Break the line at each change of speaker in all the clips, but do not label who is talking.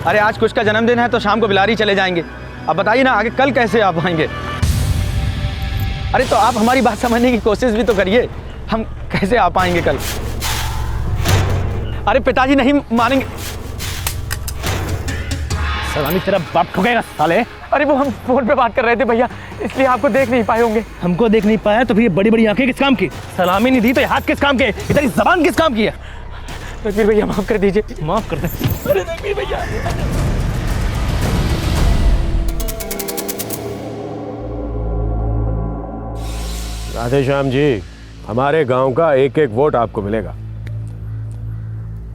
अरे आज कुछ का जन्मदिन है तो शाम को बिलारी चले जाएंगे। अब बताइए ना आगे कल कैसे आ पाएंगे? अरे तो आप हमारी बात समझने की कोशिश भी तो करिए, हम कैसे आ पाएंगे कल? अरे पिताजी नहीं मानेंगे।
सलामी तेरा बाप ठुकेगा साले।
अरे वो हम फोन पे बात कर रहे थे भैया, इसलिए आपको देख नहीं पाए होंगे।
हमको देख नहीं पाया तो फिर ये बड़ी बड़ी आंखें किस काम की? सलामी नहीं दी तो ये हाथ किस काम के? इतनी जबान किस काम की है?
रणवीर भैया माफ कर दीजिए।
माफ कर दे।
अरे रणवीर भैया।
राधे श्याम जी, हमारे गांव का एक एक वोट आपको मिलेगा,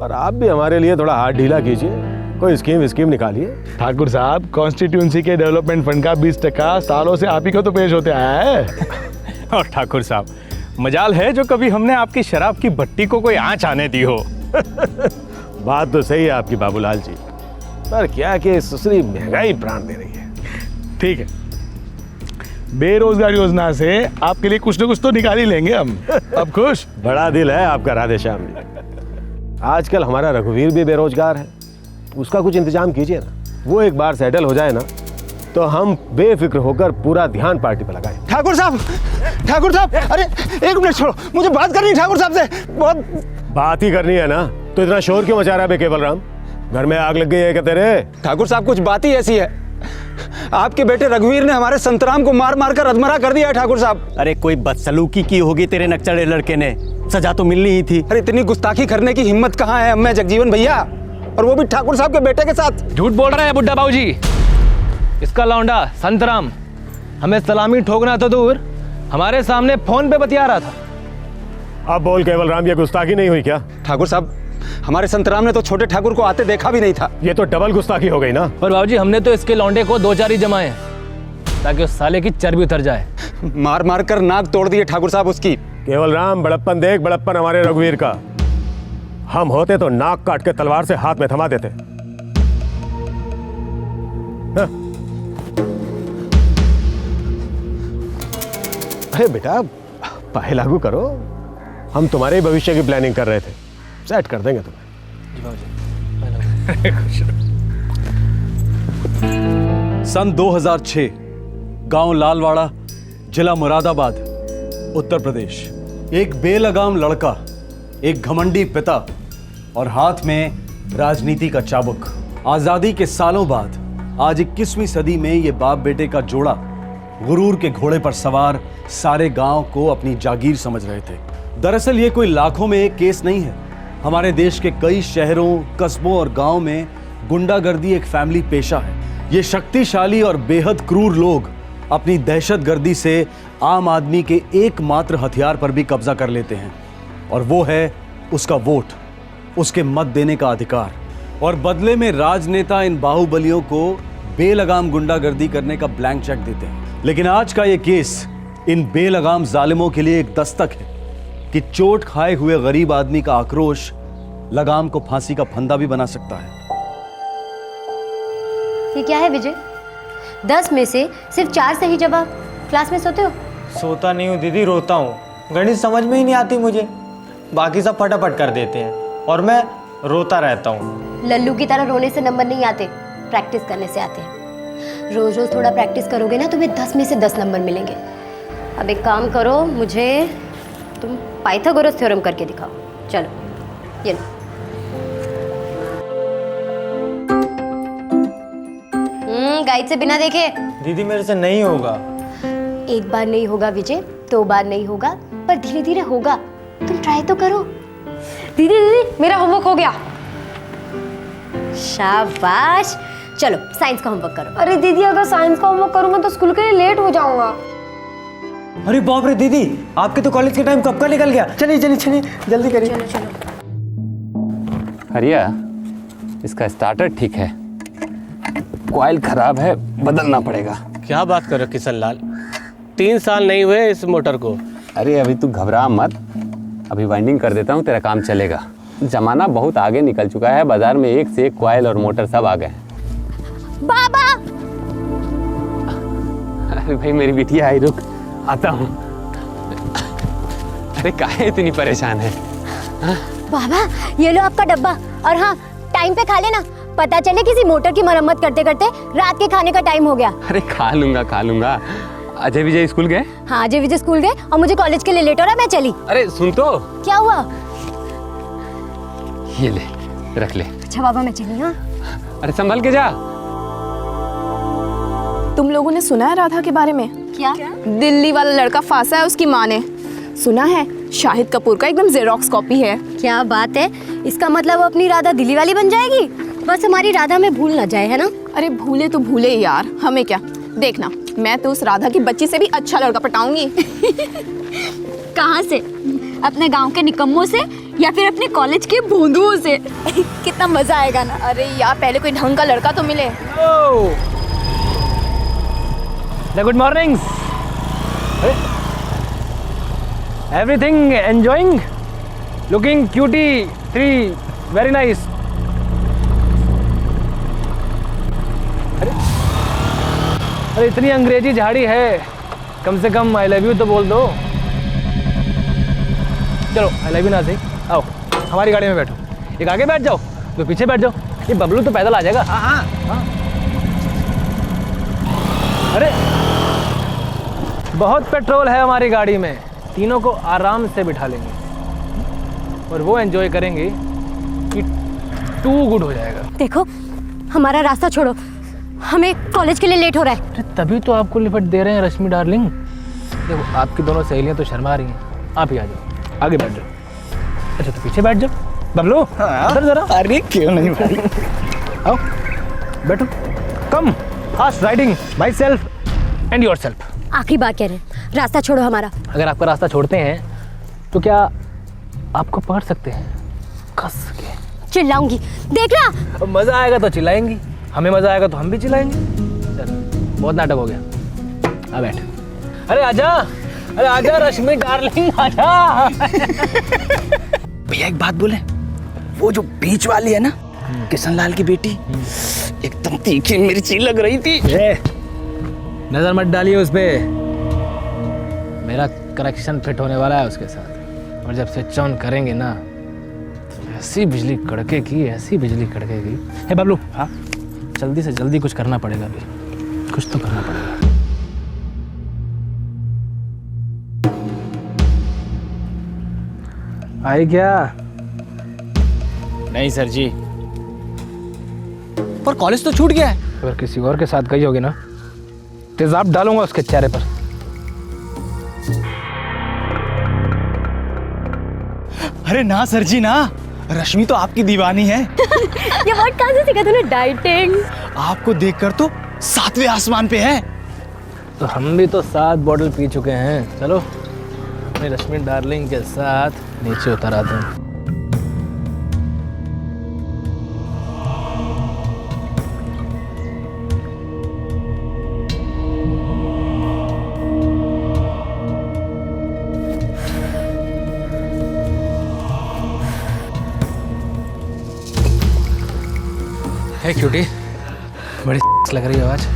पर आप भी हमारे लिए थोड़ा हाथ ढीला कीजिए, कोई स्कीम निकालिए।
ठाकुर साहब, कॉन्स्टिट्यूंसी के डेवलपमेंट फंड का 20% सालों से आप ही को तो पेश होते आया है।
और ठाकुर साहब, मजाल है जो कभी हमने आपकी शराब की भट्टी को कोई आंच आने दी हो।
बात तो सही है आपकी बाबूलाल जी, पर क्या कि सुसरी महंगाई प्राण दे रही है।
ठीक है, बेरोजगार योजना से आपके लिए कुछ न कुछ तो निकाल ही लेंगे हम। अब खुश?
बड़ा दिल है आपका राधे श्याम जी। आजकल हमारा रघुवीर भी बेरोजगार है, उसका कुछ इंतजाम कीजिए ना। वो एक बार सेटल हो जाए ना तो हम बेफिक्र होकर पूरा ध्यान पार्टी पर लगाएं।
ठाकुर साहब, अरे एक मिनट छोड़ो, मुझे बात करनी है ठाकुर साहब से। बहुत
बात ही करनी है ना तो इतना शोर क्यों मचा रहा है बे केवल राम? घर में आग लग गई है क्या तेरे?
ठाकुर साहब कुछ बात ही ऐसी है, आपके बेटे रघुवीर ने हमारे संतराम को मार मार कर अधमरा कर दिया है ठाकुर साहब।
अरे कोई बदसलूकी की होगी तेरे नक्चड़े लड़के ने, सजा तो मिलनी ही थी।
अरे इतनी गुस्ताखी करने की हिम्मत कहाँ है अम्मा जगजीवन भैया, और वो भी ठाकुर साहब के बेटे के साथ।
झूठ बोल रहा है बुड्ढा बाबूजी। इसका लौंडा संतराम हमें सलामी ठोकना तो दूर, हमारे सामने फोन पे बतिया रहा था।
अब बोल केवल राम, ये गुस्ताखी नहीं हुई क्या?
ठाकुर साहब, हमारे संतराम ने तो छोटे ठाकुर को आते देखा भी नहीं था।
ये तो डबल गुस्ताखी हो गई ना।
पर बाबूजी हमने तो इसके लौंडे को 2-4 ही जमाए ताकि उस साले की चर्बी उतर जाए।
मार मार कर नाक तोड़ दिए ठाकुर साहब उसकी।
केवल राम, बड़प्पन देख, बड़प्पन हमारे रघुवीर का। हम होते तो नाक काट के तलवार से हाथ में थमा देते। अरे बेटा, पाए लागू करो, हम तुम्हारे ही भविष्य की प्लानिंग कर रहे थे, सेट कर देंगे तुम्हें।
सन 2006, गांव लालवाड़ा, जिला मुरादाबाद, उत्तर प्रदेश। एक बेलगाम लड़का, एक घमंडी पिता और हाथ में राजनीति का चाबुक। आजादी के सालों बाद आज 21वीं सदी में ये बाप बेटे का जोड़ा गुरूर के घोड़े पर सवार सारे गांव को अपनी जागीर समझ रहे थे। दरअसल ये कोई लाखों में एक केस नहीं है। हमारे देश के कई शहरों, कस्बों और गांव में गुंडागर्दी एक फैमिली पेशा है। ये शक्तिशाली और बेहद क्रूर लोग अपनी दहशतगर्दी से आम आदमी के एकमात्र हथियार पर भी कब्जा कर लेते हैं, और वो है उसका वोट, उसके मत देने का अधिकार। और बदले में राजनेता इन बाहुबलियों को बेलगाम गुंडागर्दी करने का ब्लैंक चेक देते हैं। लेकिन आज का ये केस इन बेलगाम जालिमों के लिए एक दस्तक है कि चोट खाए हुए गरीब आदमी का आक्रोश लगाम को फांसी का फंदा भी बना सकता है।
ये क्या है विजय? 10 में से सिर्फ 4 सही जवाब। क्लास में सोते हो?
सोता नहीं हूँ दीदी, रोता हूँ। गणित समझ में ही नहीं आती मुझे, बाकी सब फटाफट कर देते हैं और मैं रोता रहता हूँ।
लल्लू की तरह रोने से नंबर नहीं आते, प्रैक्टिस करने से आते हैं। रोज रोज थोड़ा प्रैक्टिस करोगे ना, तुम्हें 10 में से 10 नंबर मिलेंगे। अब एक काम करो, मुझे तुम पाइथागोरस थ्योरम करके दिखाओ। चलो ये लो। गाइड से बिना देखे।
दीदी मेरे से नहीं होगा।
एक बार नहीं होगा विजय, 2 बार नहीं होगा, पर धीरे धीरे होगा। तुम ट्राई तो करो।
दीदी मेरा होमवर्क हो गया।
शाबाश। चलो साइंस का होमवर्क करो।
अरे दीदी, अगर साइंस का होमवर्क करूंगा तो स्कूल के लिए लेट हो जाऊंगा।
अरे बाप रे दीदी, आपके तो कॉलेज के टाइम कब का निकल गया। चलिए जल्दी करिए।
चलो चलो।
हरिया, इसका स्टार्टर ठीक है, कॉइल खराब है, बदलना पड़ेगा।
क्या बात कर रहे हो किशन लाल, 3 साल नहीं हुए इस मोटर को।
अरे अभी तू घबरा मत, अभी वाइंडिंग कर देता हूँ, तेरा काम चलेगा। जमाना बहुत आगे निकल चुका है, बाजार में एक से एक कॉइल और मोटर सब आ गए हैं।
बाबा!
अरे भाई मेरी बिटिया आई, रुक आता हूँ। अरे काहे इतनी परेशान है?
बाबा ये लो आपका डब्बा, और हाँ टाइम पे खा लेना, पता चले किसी मोटर की मरम्मत करते करते रात के खाने का टाइम हो गया।
अरे खा लूंगा। अजय विजय स्कूल गए?
हाँ, अजय विजय स्कूल गए और मुझे कॉलेज के लिए लेट हो रहा है, मैं चली।
अरे सुन तो।
क्या हुआ?
ये ले, रख ले।
अच्छा बाबा, मैं चली। हाँ,
अरे संभल के जा।
तुम लोगों ने सुना है राधा के बारे में?
क्या?
दिल्ली वाला लड़का फांसा है उसकी माँ ने। सुना है शाहिद कपूर का एकदम जेरोक्स कॉपी है।
क्या बात है, इसका मतलब वो अपनी राधा दिल्ली वाली बन जाएगी। बस हमारी राधा में भूल ना जाए, है ना?
अरे भूले तो भूले यार, हमें क्या। देखना, मैं तो उस राधा की बच्ची से भी अच्छा लड़का पटाऊंगी।
कहाँ से? अपने गांव के निकम्मों से या फिर अपने कॉलेज के भोंदुओं से?
कितना मजा आएगा ना। अरे यार, पहले कोई ढंग का लड़का तो मिले।
Good morning. Everything enjoying, looking cutie, 3 very nice. अरे इतनी अंग्रेजी झाड़ी है, कम से कम आई लव यू तो बोल दो। चलो आई लव यू ना सही, आओ हमारी गाड़ी में बैठो। एक आगे बैठ जाओ, तो पीछे बैठ जाओ। ये बबलू तो पैदल आ जाएगा। हाँ। अरे बहुत पेट्रोल है हमारी गाड़ी में, तीनों को आराम से बिठा लेंगे और वो एंजॉय करेंगे कि टू गुड हो जाएगा।
देखो, हमारा रास्ता छोड़ो, हमें कॉलेज के लिए लेट हो रहा है।
अरे तभी तो आपको लिफ्ट दे रहे हैं रश्मि डार्लिंग। देखो आपकी दोनों सहेलियां तो शर्मा रही हैं, आप ही आ जाओ, आगे बैठ जाओ। अच्छा तो पीछे बैठ जाओ। बबलू इधर जरा।
अरे क्यों नहीं भाई,
आओ बैठो। Come fast riding my self and your self.
आखिरी बात कह रहे हैं, रास्ता छोड़ो हमारा।
अगर आपका रास्ता छोड़ते हैं तो क्या आपको पकड़ सकते हैं कस के?
चिल्लाऊंगी, देखना।
मजा आएगा तो चिल्लाएंगी, हमें मजा आएगा तो हम भी चिल्लाएंगे। चल बहुत नाटक हो गया, आ बैठ। अरे आजा रश्मि डार्लिंग, आजा।
भैया एक बात बोले, वो जो बीच वाली है ना, किशन लाल की बेटी, एकदम तीखी मिर्ची लग रही थी।
नजर मत डालिए उस पे, मेरा कनेक्शन फिट होने वाला है उसके साथ, और जब स्विच ऑन करेंगे ना तो ऐसी बिजली कड़केगी, ऐसी बिजली कड़केगी। हे बबलू, हाँ जल्दी से जल्दी कुछ करना पड़ेगा, अभी कुछ तो करना पड़ेगा। आई क्या?
नहीं सर जी, पर कॉलेज तो छूट गया है।
अगर किसी और के साथ गई होगी ना, तेजाब डालूंगा उसके चेहरे पर।
अरे ना सर जी ना, रश्मि तो आपकी दीवानी है।
ये वर्ड कहाँ से सीखा तूने? डाइटिंग।
आपको देखकर तो 7वें आसमान पे है।
तो हम भी तो 7 बॉटल पी चुके हैं। चलो अपनी रश्मि डार्लिंग के साथ नीचे उतर आते हैं। है क्यूटी, बड़ी लग रही है आवाज।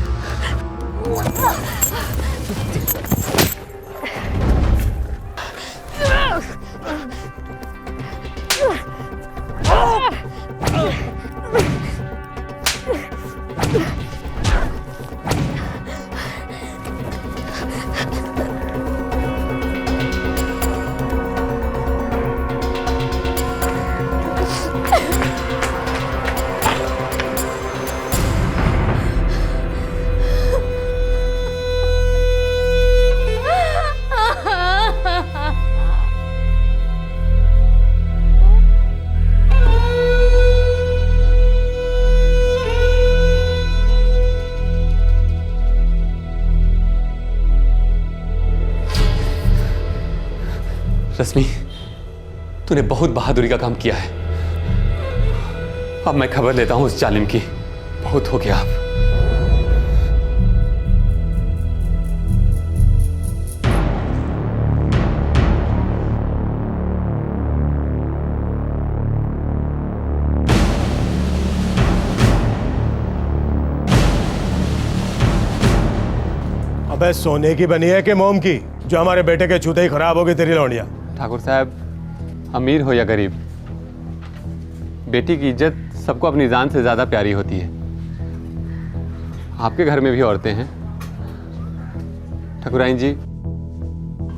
रश्मि, तूने बहुत बहादुरी का काम किया है। अब मैं खबर लेता हूं उस जालिम की, बहुत हो गया अब।
अबे सोने की बनी है कि मोम की, जो हमारे बेटे के छूते ही खराब हो गई तेरी लौंडिया?
ठाकुर साहब, अमीर हो या गरीब, बेटी की इज्जत सबको अपनी जान से ज़्यादा प्यारी होती है। आपके घर में भी औरतें हैं। ठाकुराइन जी,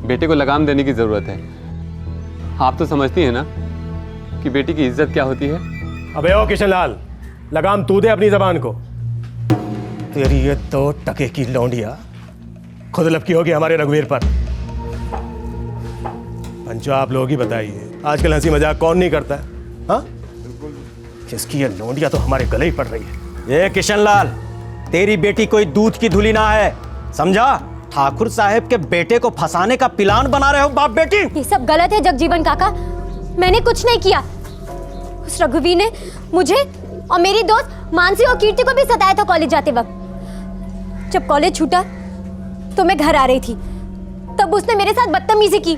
बेटे को लगाम देने की ज़रूरत है। आप तो समझती हैं ना कि बेटी की इज्जत क्या होती है।
अबे ओ किशनलाल, लगाम तू दे अपनी जबान को। तेरी ये 2 टके की लौंडिया खुद लपकी होगी हमारे रघुवीर पर। पंचो, आप लोग ही बताइए, आजकल हंसी मजाक कौन नहीं करता है? हाँ, किसकी ये लौंडिया तो हमारे गले ही पड़ रही है।
ये किशनलाल, तेरी बेटी कोई दूध की धुली ना है, समझा? ठाकुर साहब के बेटे को फंसाने का प्लान बना रहे हो बाप बेटी।
ये सब गलत है जगजीवन काका, मैंने कुछ नहीं किया। उस रघुवीर ने मुझे और मेरी दोस्त मानसी और कीर्ति को भी सताया था कॉलेज जाते वक्त। जब कॉलेज छूटा तो मैं घर आ रही थी, तब उसने मेरे साथ बदतमीजी की,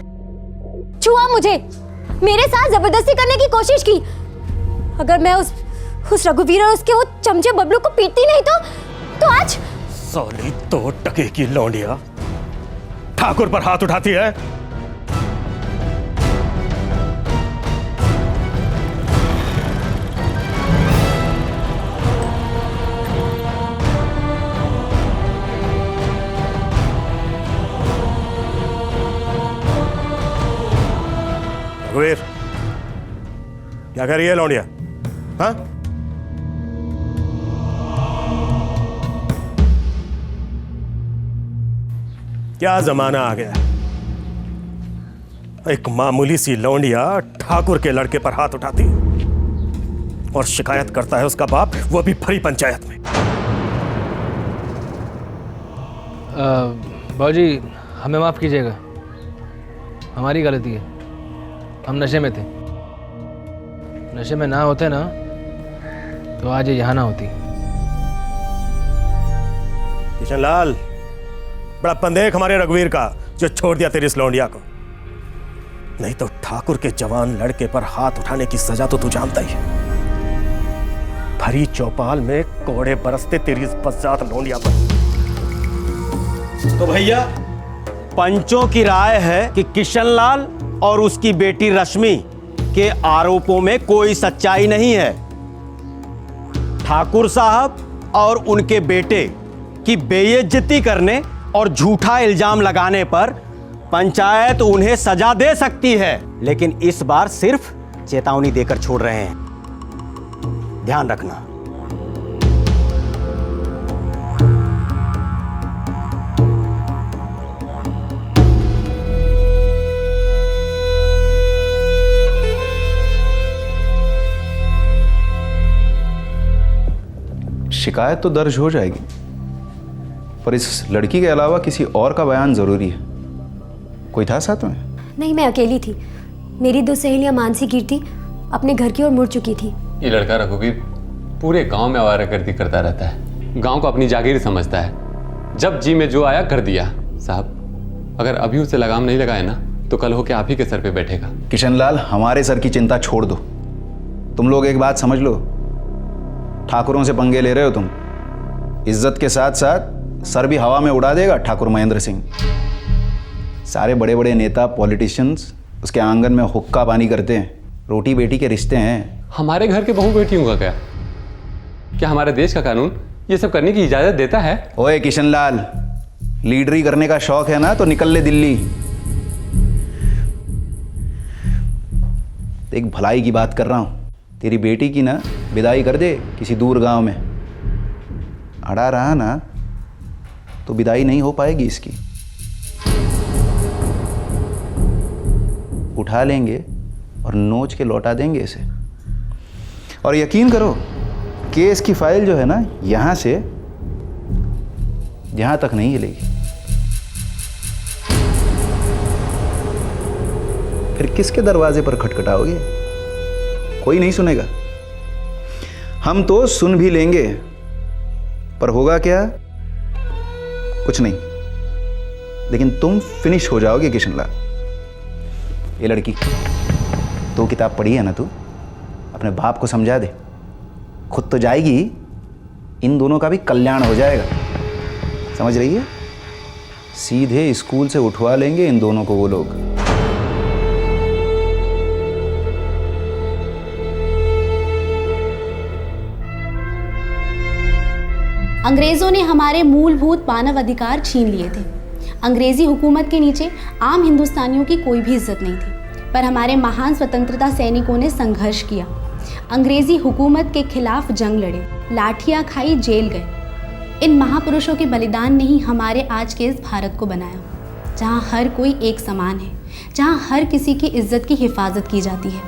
छुआ मुझे, मेरे साथ जबरदस्ती करने की कोशिश की। अगर मैं उस रघुवीर और उसके वो चमचे बबलू को पीटती नहीं तो आज।
साली 2 टके की लौंडिया ठाकुर पर हाथ उठाती है। रघुवीर, क्या कर रही है लौंडिया? हाँ, क्या जमाना आ गया, एक मामूली सी लौंडिया ठाकुर के लड़के पर हाथ उठाती है और शिकायत करता है उसका बाप, वो भी भरी पंचायत में।
बाबूजी, हमें माफ़ कीजिएगा, हमारी गलती है, हम नशे में थे। नशे में ना होते ना तो आज ये यहाँ ना होती।
किशनलाल, बड़ा पंदेख हमारे रघुवीर का जो छोड़ दिया तेरी इस लौंडिया को। नहीं तो ठाकुर के जवान लड़के पर हाथ उठाने की सजा तो तू जानता ही है। भरी चौपाल में कोड़े बरसते तेरी इस बदजात लौंडिया पर।
तो भैया, पंचों की राय है कि किशनलाल और उसकी बेटी रश्मि के आरोपों में कोई सच्चाई नहीं है। ठाकुर साहब और उनके बेटे की बेइज्जती करने और झूठा इल्जाम लगाने पर पंचायत उन्हें सजा दे सकती है, लेकिन इस बार सिर्फ चेतावनी देकर छोड़ रहे हैं, ध्यान रखना।
शिकायत तो दर्ज हो जाएगी, पर इस लड़की के अलावा किसी और का बयान जरूरी है। कोई था साथ में?
नहीं, मैं अकेली थी। मेरी 2 सहेलियां मानसी कीर्ति अपने घर की ओर मुड़ चुकी थी।
ये लड़का रघुवीर पूरे गांव में आवारागर्दी करता रहता है, गांव को अपनी जागीर समझता है। जब जी में जो आया कर दिया। साहब, अगर अभी उसे लगाम नहीं लगाए ना तो कल होके आप ही के सर पे बैठेगा।
किशनलाल, हमारे सर की चिंता छोड़ दो। तुम लोग एक बात समझ लो, ठाकुरों से पंगे ले रहे हो तुम। इज्जत के साथ साथ सर भी हवा में उड़ा देगा ठाकुर महेंद्र सिंह। सारे बड़े बड़े नेता पॉलिटिशियंस उसके आंगन में हुक्का पानी करते हैं। रोटी बेटी के रिश्ते हैं।
हमारे घर के बहू बेटियों का क्या हमारे देश का कानून ये सब करने की इजाजत देता है?
ओए किशनलाल, लीडरी करने का शौक है ना तो निकल ले दिल्ली। एक भलाई की बात कर रहा हूं, तेरी बेटी की ना विदाई कर दे किसी दूर गांव में। अड़ा रहा ना तो विदाई नहीं हो पाएगी इसकी। उठा लेंगे और नोच के लौटा देंगे इसे। और यकीन करो, केस की फाइल जो है ना यहां से यहां तक नहीं हिलेगी। फिर किसके दरवाजे पर खटखटाओगे? कोई नहीं सुनेगा। हम तो सुन भी लेंगे, पर होगा क्या? कुछ नहीं। लेकिन तुम फिनिश हो जाओगे किशनलाल। ये लड़की, 2 किताब पढ़ी है ना तू? अपने बाप को समझा दे, खुद तो जाएगी, इन दोनों का भी कल्याण हो जाएगा। समझ रही है? सीधे स्कूल से उठवा लेंगे इन दोनों को वो लोग।
अंग्रेज़ों ने हमारे मूलभूत मानव अधिकार छीन लिए थे। अंग्रेज़ी हुकूमत के नीचे आम हिंदुस्तानियों की कोई भी इज्जत नहीं थी, पर हमारे महान स्वतंत्रता सैनिकों ने संघर्ष किया, अंग्रेज़ी हुकूमत के खिलाफ जंग लड़े, लाठियाँ खाई, जेल गए। इन महापुरुषों के बलिदान ने ही हमारे आज के इस भारत को बनाया, जहाँ हर कोई एक समान है, जहाँ हर किसी की इज्जत की हिफाजत की जाती है,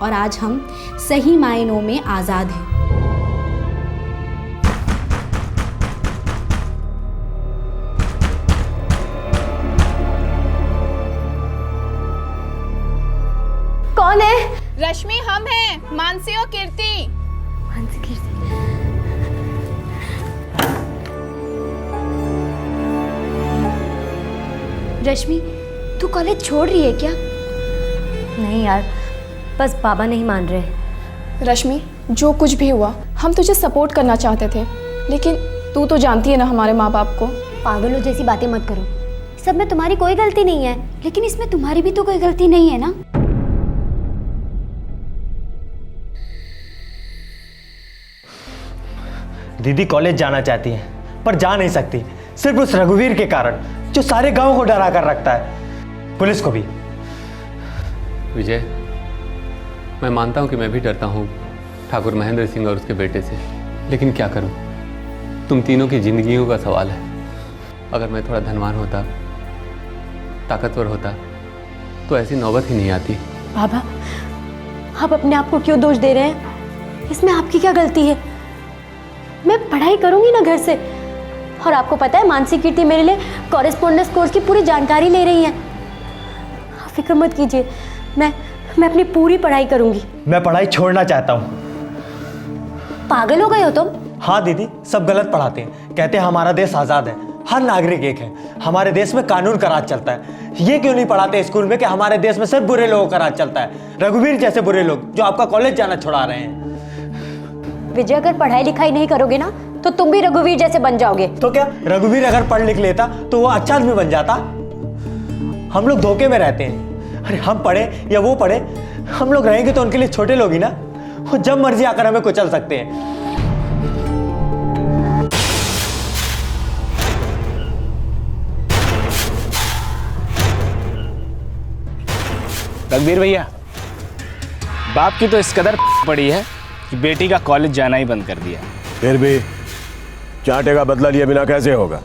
और आज हम सही मायनों में आज़ाद हैं।
कौन है?
रश्मि, हम हैं, मानसी और कीर्ति।
मानसी, कीर्ति। रश्मि, तू कॉलेज छोड़ रही है क्या? नहीं यार, बस बाबा नहीं मान रहे।
रश्मि, जो कुछ भी हुआ हम तुझे सपोर्ट करना चाहते थे, लेकिन तू तो जानती है ना हमारे माँ बाप को।
पागलों जैसी बातें मत करो, सब में तुम्हारी कोई गलती नहीं है, लेकिन इसमें तुम्हारी भी तो कोई गलती नहीं है ना।
दीदी कॉलेज जाना चाहती है पर जा नहीं सकती, सिर्फ उस रघुवीर के कारण, जो सारे गांव को डरा कर रखता है, पुलिस को भी।
विजय, मैं मानता हूं कि मैं भी डरता हूं ठाकुर महेंद्र सिंह और उसके बेटे से, लेकिन क्या करूं, तुम तीनों की जिंदगियों का सवाल है। अगर मैं थोड़ा धनवान होता, ताकतवर होता, तो ऐसी नौबत ही नहीं आती।
बाबा, आप अपने आप को क्यों दोष दे रहे हैं? इसमें आपकी क्या गलती है? मैं पढ़ाई करूंगी ना घर से, और आपको पता है मानसी, कीर्ति मेरे लिए कॉरेस्पॉन्डेंस कोर्स की पूरी जानकारी ले रही हैं। आप फिक्र मत कीजिए, मैं अपनी पूरी पढ़ाई करूंगी।
मैं पढ़ाई छोड़ना चाहता हूँ।
पागल हो गए हो तुम?
हाँ दीदी, सब गलत पढ़ाते हैं, कहते हैं हमारा देश आज़ाद है, हर नागरिक एक है, हमारे देश में कानून का राज चलता है। ये क्यों नहीं पढ़ाते स्कूल में कि हमारे देश में सिर्फ बुरे लोगों का राज चलता है, रघुवीर जैसे बुरे लोग जो आपका कॉलेज जाना छुड़ा रहे हैं।
विजय, अगर पढ़ाई लिखाई नहीं करोगे ना तो तुम भी रघुवीर जैसे बन जाओगे।
तो क्या रघुवीर अगर पढ़ लिख लेता तो वो अच्छा आदमी बन जाता? हम लोग धोखे में रहते हैं। अरे हम पढ़े या वो पढ़े, हम लोग रहेंगे तो उनके लिए छोटे लोग ही ना, वो जब मर्जी आकर हमें कुचल सकते हैं।
रघुवीर भैया, बाप की तो इस कदर पड़ी है कि बेटी का कॉलेज जाना ही बंद कर दिया।
फिर भी चांटे का बदला लिए बिना कैसे होगा?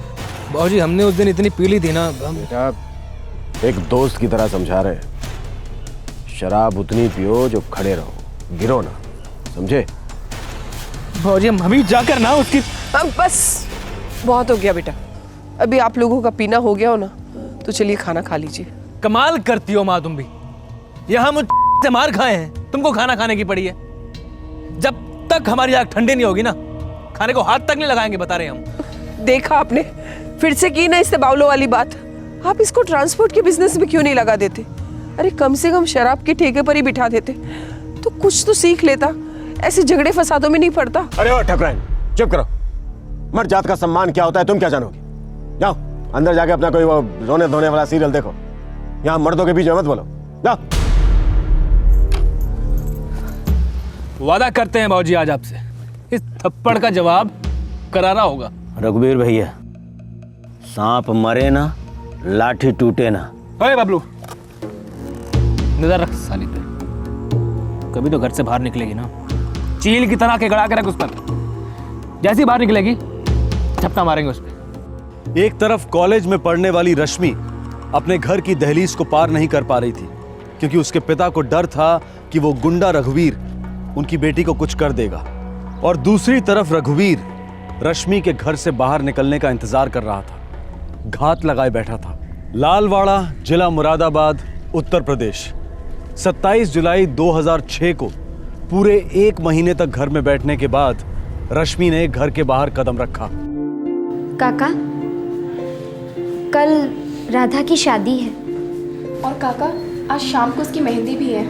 बाबूजी, हमने उस दिन इतनी पी ली थी ना,
बेटा एक दोस्त की तरह समझा रहे हैं, शराब उतनी पियो जो खड़े रहो, गिरो ना, समझे?
बाबूजी, हम अभी जाकर ना उसकी।
बस बहुत हो गया बेटा, अभी आप लोगों का पीना हो गया हो ना, तो चलिए खाना खा लीजिए।
कमाल करती हो माँ तुम भी, यहाँ मुझ से मार खाए हैं, तुमको खाना खाने की पड़ी है। जब तक हमारी आग ठंडी नहीं होगी ना, खाने को हाथ तक नहीं लगाएंगे, बता रहे हम।
देखा आपने, फिर से की ना इससे बावलों वाली बात। आप इसको ट्रांसपोर्ट के बिजनेस में क्यों नहीं लगा देते? अरे कम से कम शराब के ठेके पर ही बिठा देते तो कुछ तो सीख लेता, ऐसे झगड़े फसादों में नहीं पड़ता।
अरे ओ ठकुराइन, चुप करो। मर्द जात का सम्मान क्या होता है तुम क्या जानोगी? जाओ अंदर जाके अपना कोई वो रोने धोने वाला सीरियल देखो, यहाँ मर्दों के बीच में मत बोलो, जाओ।
वादा करते हैं बाबूजी आज आपसे, इस थप्पड़ का जवाब करारा होगा।
रघुवीर भैया, सांप मरे ना, लाठी टूटे ना।
अरे बबलू, नजर रख साली पे, कभी तो घर से बाहर निकलेगी ना, चील की तरह के गड़ा के रख उस पर, जैसी बाहर निकलेगी झपटा मारेंगे उस पर।
एक तरफ कॉलेज में पढ़ने वाली रश्मि अपने घर की दहलीज को पार नहीं कर पा रही थी, क्योंकि उसके पिता को डर था कि वो गुंडा रघुवीर उनकी बेटी को कुछ कर देगा, और दूसरी तरफ रघुवीर रश्मि के घर से बाहर निकलने का इंतजार कर रहा था, घात लगाए बैठा था। लालवाड़ा, जिला मुरादाबाद, उत्तर प्रदेश। 27 जुलाई 2006 को पूरे 1 महीने तक घर में बैठने के बाद रश्मि ने घर के बाहर कदम रखा।
काका, कल राधा की शादी है।
और काका, आज शाम को उसकी मेहंदी भी है।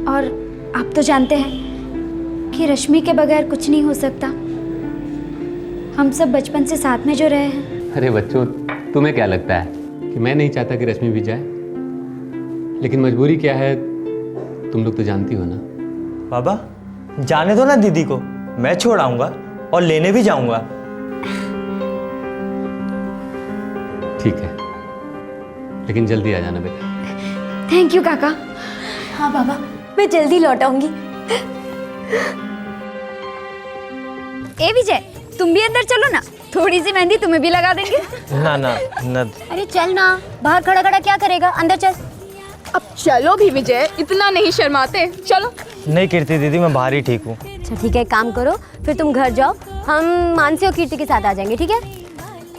और आप तो जानते हैं कि रश्मि के बगैर कुछ नहीं हो सकता। हम सब बचपन से साथ में जो रहे हैं।
अरे बच्चों, तुम्हें क्या लगता है कि मैं नहीं चाहता कि रश्मि भी जाए? लेकिन मजबूरी क्या है तुम लोग तो जानती हो ना।
बाबा, जाने दो ना दीदी को, मैं छोड़ आऊंगा। और लेने भी जाऊंगा।
ठीक है, लेकिन जल्दी आ जाना बेटा।
थैंक यू काका।
हाँ बाबा, मैं जल्दी लौट आऊंगी।
ए विजय, तुम भी अंदर चलो ना, थोड़ी सी मेहंदी तुम्हें भी लगा देंगे।
ना ना ना।
अरे चल ना, बाहर खड़ा खड़ा क्या करेगा, अंदर चल।
अब चलो भी विजय, इतना नहीं शर्माते, चलो।
नहीं कीर्ति दीदी, मैं बाहर ही ठीक हूँ।
अच्छा ठीक है, काम करो, फिर तुम घर जाओ, हम मानसी और कीर्ति के साथ आ जाएंगे, ठीक है?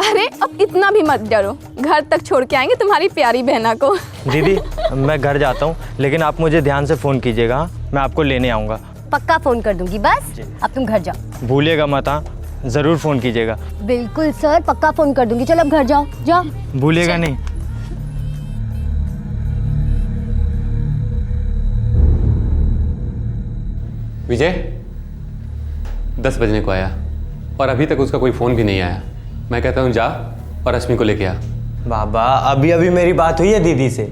अरे अब इतना भी मत डरो, घर तक छोड़ के आएंगे तुम्हारी प्यारी बहना को।
दीदी मैं घर जाता हूँ, लेकिन आप मुझे ध्यान से फ़ोन कीजिएगा। हाँ? मैं आपको लेने आऊँगा।
पक्का फोन कर दूंगी, बस अब तुम घर जाओ।
भूलिएगा मत। हाँ, ज़रूर फ़ोन कीजिएगा।
बिल्कुल सर, पक्का फोन कर दूंगी। चलो अब घर जाओ, जाओ।
भूलिएगा नहीं।
विजय 10 बजने को आया और अभी तक उसका कोई फ़ोन भी नहीं आया। मैं कहता हूँ जा और रश्मि को लेके आ।
बाबा अभी अभी मेरी बात हुई है दीदी से,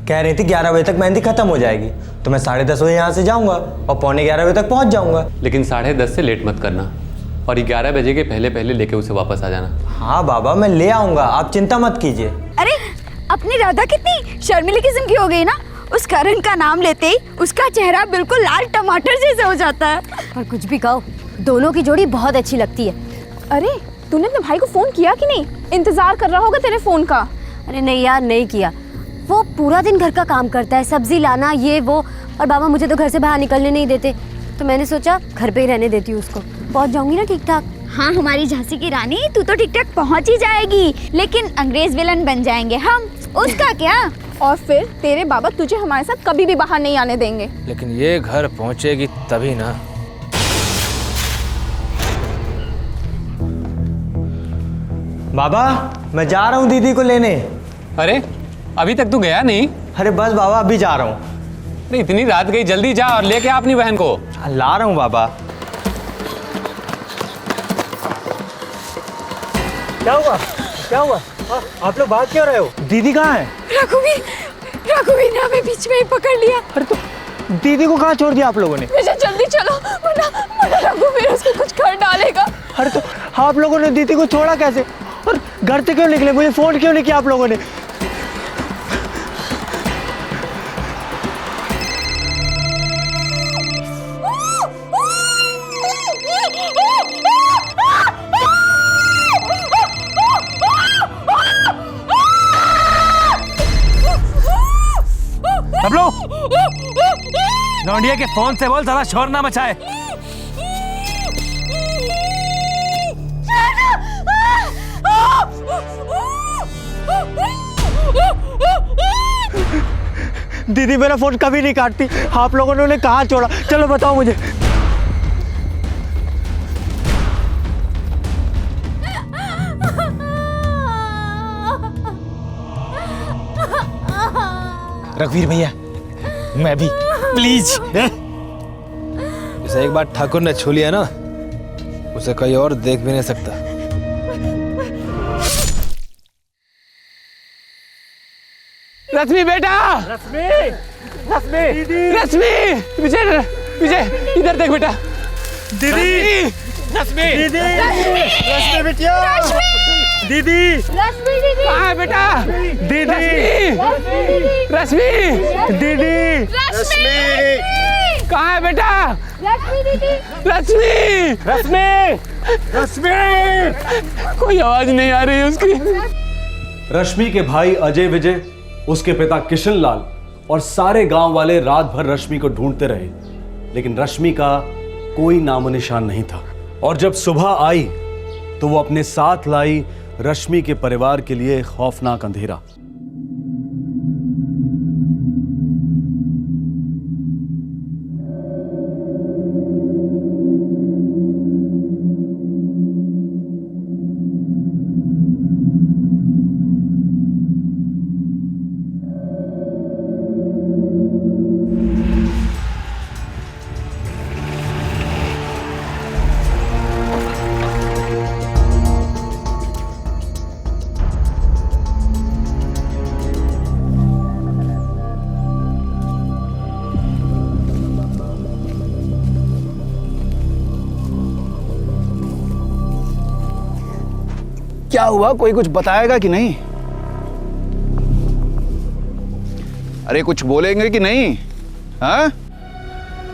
कह रही थी 11 बजे तक मेहंदी खत्म हो जाएगी, तो मैं 10:30 बजे यहाँ से जाऊँगा और 11:45 बजे तक पहुँच जाऊँगा।
लेकिन 10:30 से लेट मत करना और 11 बजे के पहले पहले लेके उसे वापस आ जाना।
हाँ बाबा, मैं ले आऊँगा, आप चिंता मत कीजिए।
अरे अपनी राधा कितनी शर्मिली किस्म की हो गई ना, उस करण का नाम लेते ही उसका चेहरा बिल्कुल लाल टमाटर जैसे हो जाता है।
और कुछ भी कहो, दोनों की जोड़ी बहुत अच्छी लगती है।
अरे तूने अपने भाई को फोन किया कि नहीं? इंतजार कर रहा होगा तेरे फोन का।
अरे नहीं यार, नहीं किया। वो पूरा दिन घर का काम करता है, सब्जी लाना ये वो, और बाबा मुझे तो घर से बाहर निकलने नहीं देते, तो मैंने सोचा घर पे ही रहने देती हूँ उसको, पहुँच जाऊंगी ना ठीक ठाक।
हाँ हमारी झांसी की रानी, तू तो ठीक ठाक पहुंच ही जाएगी, लेकिन अंग्रेज विलन बन जाएंगे हम, उसका क्या?
और फिर तेरे बाबा तुझे हमारे साथ कभी भी बाहर नहीं आने देंगे।
लेकिन ये घर पहुंचेगी तभी ना।
बाबा मैं जा रहा हूँ दीदी को लेने।
अरे अभी तक तू गया नहीं?
अरे बस बाबा अभी जा रहा हूँ।
नहीं इतनी रात गई, जल्दी जा और लेके आ अपनी बहन को।
ला रहा हूँ बाबा। क्या हुआ, क्या हुआ? आप लोग भाग क्यों रहे हो? दीदी कहाँ है?
रघुवीर ने हमें बीच में ही पकड़ लिया।
अरे तो दीदी को कहाँ छोड़ दिया आप लोगों ने?
विजय जल्दी चलो, वरना रघुवीर उसको कुछ कर डालेगा।
अरे तो आप लोगों ने दीदी को छोड़ा कैसे और घर से क्यों निकले? मुझे फोन क्यों नहीं किया आप लोगों ने?
सब लोग लौंडिया के फोन से बोल साला शोर ना मचाए।
दीदी मेरा फोन कभी नहीं काटती, आप लोगों ने उन्हें कहाँ छोड़ा? चलो बताओ मुझे।
रघुवीर भैया मैं भी प्लीज। इसे एक बार ठाकुर ने छू लिया ना, उसे कोई और देख भी नहीं सकता। रश्मि बेटा, रश्मि विजय, विजय इधर देख बेटा। दीदी रश्मि, दीदी रश्मि बिटिया, दीदी कहाँ है बेटा? दीदी रश्मि, दीदी कहाँ है बेटा? रश्मि, रश्मि, रश्मि कोई आवाज नहीं आ रही है उसकी।
रश्मि के भाई अजय विजय, उसके पिता किशन लाल और सारे गांव वाले रात भर रश्मि को ढूंढते रहे, लेकिन रश्मि का कोई नामो निशान नहीं था। और जब सुबह आई तो वो अपने साथ लाई रश्मि के परिवार के लिए खौफनाक अंधेरा।
क्या हुआ, कोई कुछ बताएगा कि नहीं? अरे कुछ बोलेंगे कि नहीं? हाँ?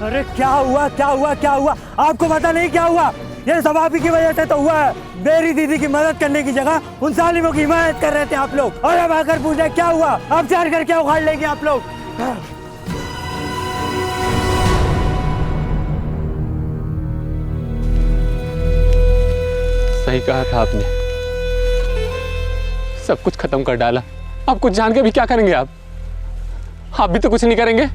अरे क्या हुआ क्या हुआ क्या हुआ? आपको पता नहीं क्या हुआ? ये सब आप ही की वजह से तो हुआ है। मेरी दीदी की मदद करने की जगह उन जालिमों की हिमायत कर रहे थे आप लोग, और अब आकर पूछे क्या हुआ, अब चार कर क्या उखाड़ लेंगे आप लोग?
सही कहा था आपने, सब कुछ खत्म कर डाला। अब कुछ जान के भी क्या करेंगे आप भी तो कुछ नहीं करेंगे।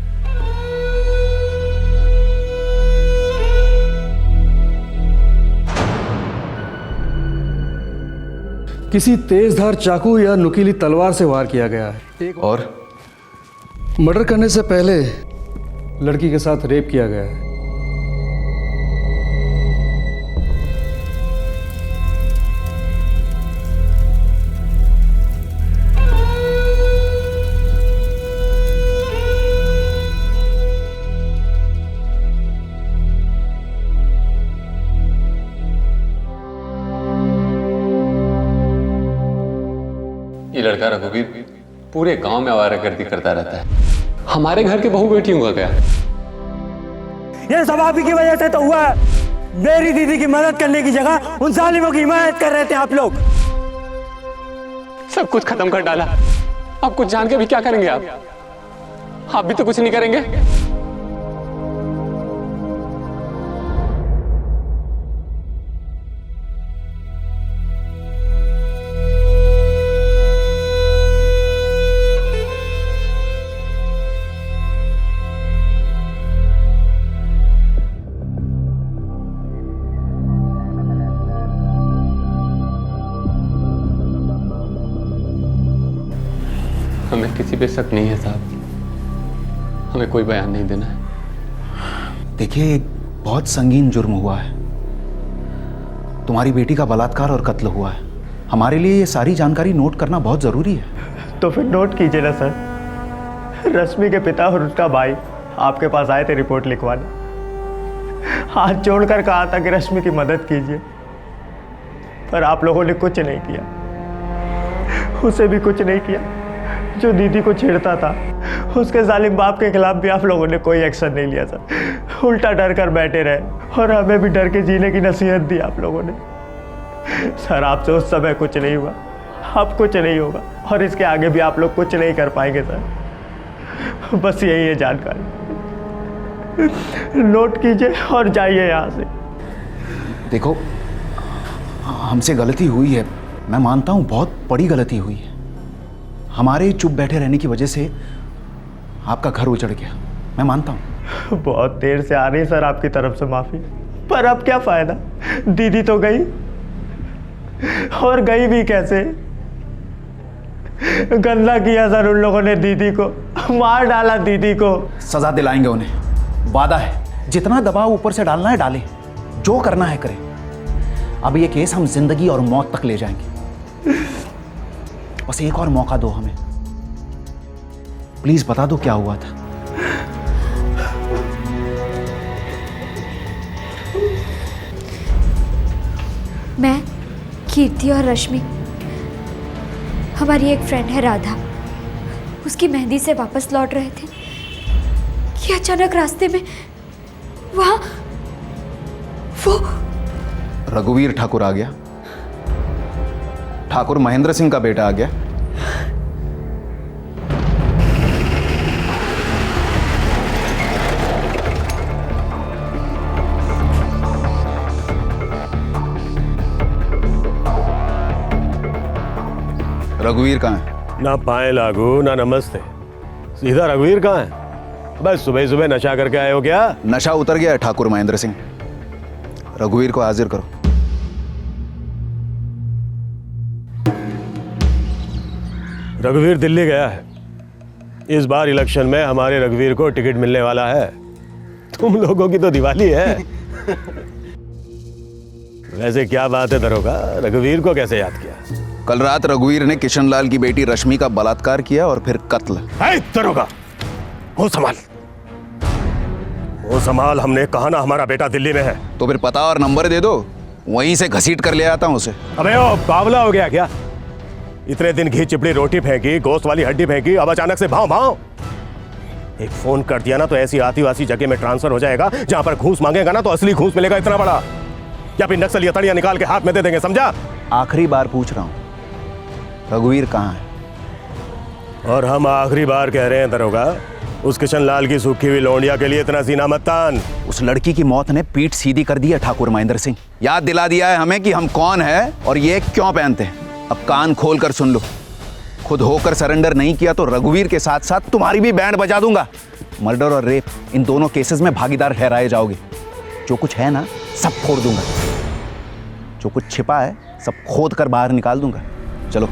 किसी तेजधार चाकू या नुकीली तलवार से वार किया गया है।
और
मर्डर करने से पहले लड़की के साथ रेप किया गया है।
ये लड़का रघुवीर पूरे गांव में आवारागर्दी करता रहता है। हमारे घर के बहू बेटियों का क्या?
ये सब आप ही की वजह से तो हुआ है। मेरी दीदी की मदद करने की जगह उन जालिमों की हिमायत कर रहे थे आप लोग।
सब कुछ खत्म कर डाला। अब कुछ जान के भी क्या करेंगे आप भी तो कुछ नहीं करेंगे। हमें किसी पे शक नहीं है साहब, हमें कोई बयान नहीं देना है।
देखिए, बहुत संगीन जुर्म हुआ है। तुम्हारी बेटी का बलात्कार और कत्ल हुआ है। हमारे लिए ये सारी जानकारी नोट करना बहुत जरूरी है।
तो फिर नोट कीजिए ना सर। रश्मि के पिता और उसका भाई आपके पास आए थे रिपोर्ट लिखवाने। हाथ जोड़कर कहा था कि रश्मि की मदद कीजिए, पर आप लोगों ने कुछ नहीं किया। उसे भी कुछ नहीं किया जो दीदी को छेड़ता था। उसके जालिम बाप के खिलाफ भी आप लोगों ने कोई एक्शन नहीं लिया सर। उल्टा डर कर बैठे रहे और हमें भी डर के जीने की नसीहत दी आप लोगों ने। सर, आपसे उस समय कुछ नहीं हुआ, अब कुछ नहीं होगा, और इसके आगे भी आप लोग कुछ नहीं कर पाएंगे सर। बस यही है जानकारी। नोट कीजिए और जाइए यहाँ से।
देखो, हमसे गलती हुई है, मैं मानता हूँ, बहुत बड़ी गलती हुई है। हमारे चुप बैठे रहने की वजह से आपका घर उजड़ गया, मैं मानता हूँ।
बहुत देर से आ रही सर आपकी तरफ से माफी, पर अब क्या फायदा? दीदी तो गई, और गई भी कैसे? गंदा किया सर उन लोगों ने दीदी को, मार डाला दीदी को।
सजा दिलाएंगे उन्हें, वादा है। जितना दबाव ऊपर से डालना है डालें, जो करना है करें। अब ये केस हम जिंदगी और मौत तक ले जाएंगे। बस एक और मौका दो हमें, प्लीज बता दो क्या हुआ था।
मैं, कीर्ति और रश्मि, हमारी एक फ्रेंड है राधा, उसकी मेहंदी से वापस लौट रहे थे कि अचानक रास्ते में वहां वो
रघुवीर ठाकुर आ गया। ठाकुर महेंद्र सिंह का बेटा आ गया। रघुवीर कहाँ है?
ना पाए लागू ना नमस्ते, सीधा रघुवीर कहाँ है? बस सुबह सुबह नशा करके आए हो क्या?
नशा उतर गया है ठाकुर महेंद्र सिंह। रघुवीर को हाजिर करो।
रघुवीर दिल्ली गया है। इस बार इलेक्शन में हमारे रघुवीर को टिकट मिलने वाला है। तुम लोगों की तो दिवाली है। वैसे क्या बात है दरोगा, रघुवीर को कैसे याद किया?
कल रात रघुवीर ने किशनलाल की बेटी रश्मि का बलात्कार किया और फिर कत्ल।
दरोगा, वो संभाल, वो संभाल। हमने कहा ना हमारा बेटा दिल्ली में है।
तो फिर पता और नंबर दे दो, वहीं से घसीट कर ले आता हूँ उसे।
अबे ओ बावला हो गया क्या? इतने दिन घी चिपड़ी रोटी फेंकी, गोश्त वाली हड्डी फेंकी, अब अचानक से भाव भाव। एक फोन कर दिया ना तो ऐसी आदिवासी जगह में ट्रांसफर हो जाएगा जहां पर घूस मांगेगा ना तो असली घूस मिलेगा इतना बड़ा, या फिर नक्सल या तड़िया निकाल के हाथ में दे देंगे, समझा?
आखिरी बार पूछ रहा हूँ, रघुवीर कहाँ है?
और हम आखिरी बार कह रहे हैं दरोगा, उस किशन लाल की सूखी हुई लौंडिया के लिए इतना सीना मत तान।
उस लड़की की मौत ने पीठ सीधी कर दी है ठाकुर महेंद्र सिंह। याद दिला दिया है हमें कि हम कौन है और ये क्यों पहनते हैं। अब कान खोल कर सुन लो, खुद होकर सरेंडर नहीं किया तो रघुवीर के साथ साथ तुम्हारी भी बैंड बजा दूंगा। मर्डर और रेप इन दोनों केसेस में भागीदार ठहराए जाओगे। जो कुछ है ना सब फोड़ दूंगा, जो कुछ छिपा है सब खोद कर बाहर निकाल दूंगा। चलो।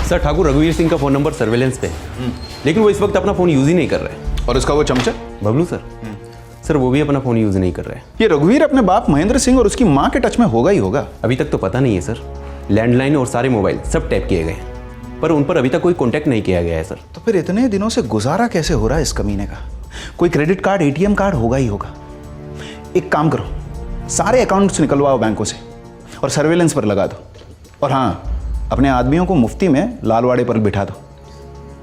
सर, ठाकुर रघुवीर सिंह का फोन नंबर सर्वेलेंस पे है, लेकिन वो इस वक्त अपना फोन यूज ही नहीं कर रहे हैं।
और उसका वो चमचा
बबलू सर, सर वो भी अपना फोन यूज नहीं कर रहे हैं।
ये रघुवीर अपने बाप महेंद्र सिंह और उसकी मां के टच में होगा ही होगा।
अभी तक तो पता नहीं है सर। लैंडलाइन और सारे मोबाइल सब टैप किए गए हैं, पर उन पर अभी तक कोई कांटेक्ट नहीं किया गया है सर।
तो फिर इतने दिनों से गुजारा कैसे हो रहा है इस कमीने का? कोई क्रेडिट कार्ड, एटीएम कार्ड होगा ही होगा। एक काम करो, सारे अकाउंट्स निकलवाओ बैंकों से और सर्वेलेंस पर लगा दो। और हाँ, अपने आदमियों को मुफ्ती में लालवाड़े पर बिठा दो।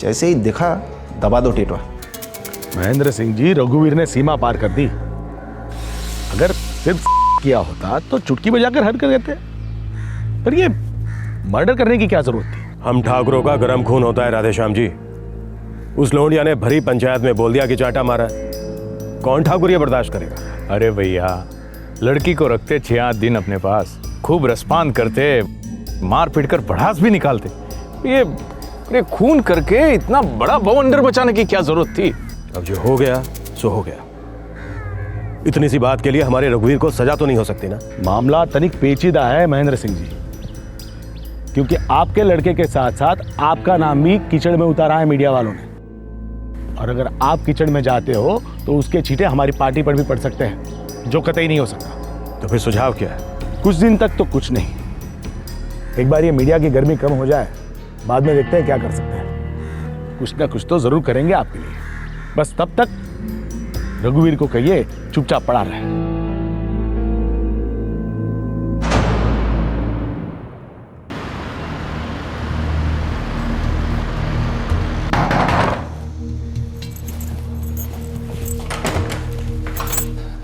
जैसे ही दिखा दबा दो टेटवा।
महेंद्र सिंह जी, रघुवीर ने सीमा पार कर दी। अगर सिर्फ किया होता तो चुटकी बजाकर हद कर देते, पर ये मर्डर करने की क्या जरूरत थी?
हम ठाकुरों का गरम खून होता है राधेश्याम जी। उस लोंडिया ने भरी पंचायत में बोल दिया कि चाटा मारा है। कौन ठाकुर ये बर्दाश्त करेगा?
अरे भैया, लड़की को रखते 6-8 दिन अपने पास, खूब रसपान करते, मार पीट कर भड़ास भी निकालते। ये खून करके इतना बड़ा बवंडर बचाने की क्या जरूरत थी?
अब जो हो गया सो हो गया। इतनी सी बात के लिए हमारे रघुवीर को सजा तो नहीं हो सकती ना?
मामला तनिक पेचीदा है महेंद्र सिंह जी, क्योंकि आपके लड़के के साथ साथ आपका नाम भी कीचड़ में उतारा है मीडिया वालों ने। और अगर आप कीचड़ में जाते हो तो उसके छींटे हमारी पार्टी पर भी पड़ सकते हैं, जो कतई नहीं हो सकता।
तो फिर सुझाव क्या है?
कुछ दिन तक तो कुछ नहीं, एक बार ये मीडिया की गर्मी कम हो जाए, बाद में देखते हैं क्या कर सकते हैं। कुछ ना कुछ तो जरूर करेंगे आपके लिए, बस तब तक रघुवीर को कहिए चुपचाप पड़ा रहे।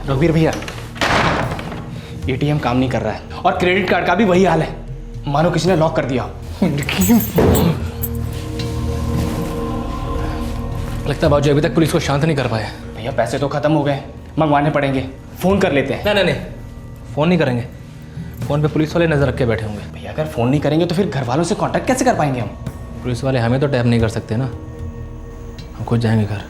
रघुवीर भैया, एटीएम काम नहीं कर रहा है और क्रेडिट कार्ड का भी वही हाल है, मानो किसी ने लॉक कर दिया। लगता है बाबूजी अभी तक पुलिस को शांत नहीं कर पाए। भैया पैसे तो खत्म हो गए, मंगवाने पड़ेंगे। फोन कर लेते हैं। नहीं, फोन नहीं करेंगे। फोन पे पुलिस वाले नजर रख के बैठे होंगे। भैया अगर फोन नहीं करेंगे तो फिर घर वालों से कांटेक्ट कैसे कर पाएंगे हम?
पुलिस वाले हमें तो टैप नहीं कर सकते ना, हम खुद जाएंगे घर।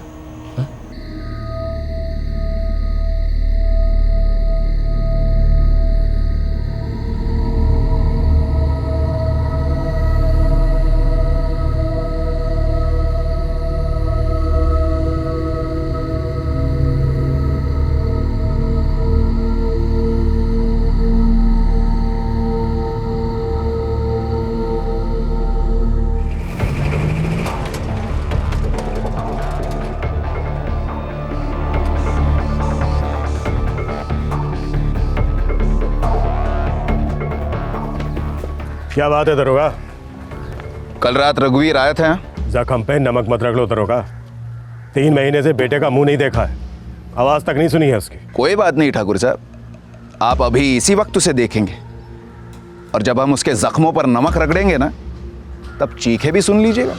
क्या बात है दरोगा?
कल रात रघुवीर आए थे।
जख्म पे नमक मत रख लो दरोगा। 3 महीने से बेटे का मुंह नहीं देखा है, आवाज तक नहीं सुनी है उसकी।
कोई बात नहीं ठाकुर साहब, आप अभी इसी वक्त उसे देखेंगे और जब हम उसके जख्मों पर नमक रगड़ेंगे ना तब चीखे भी सुन लीजिएगा।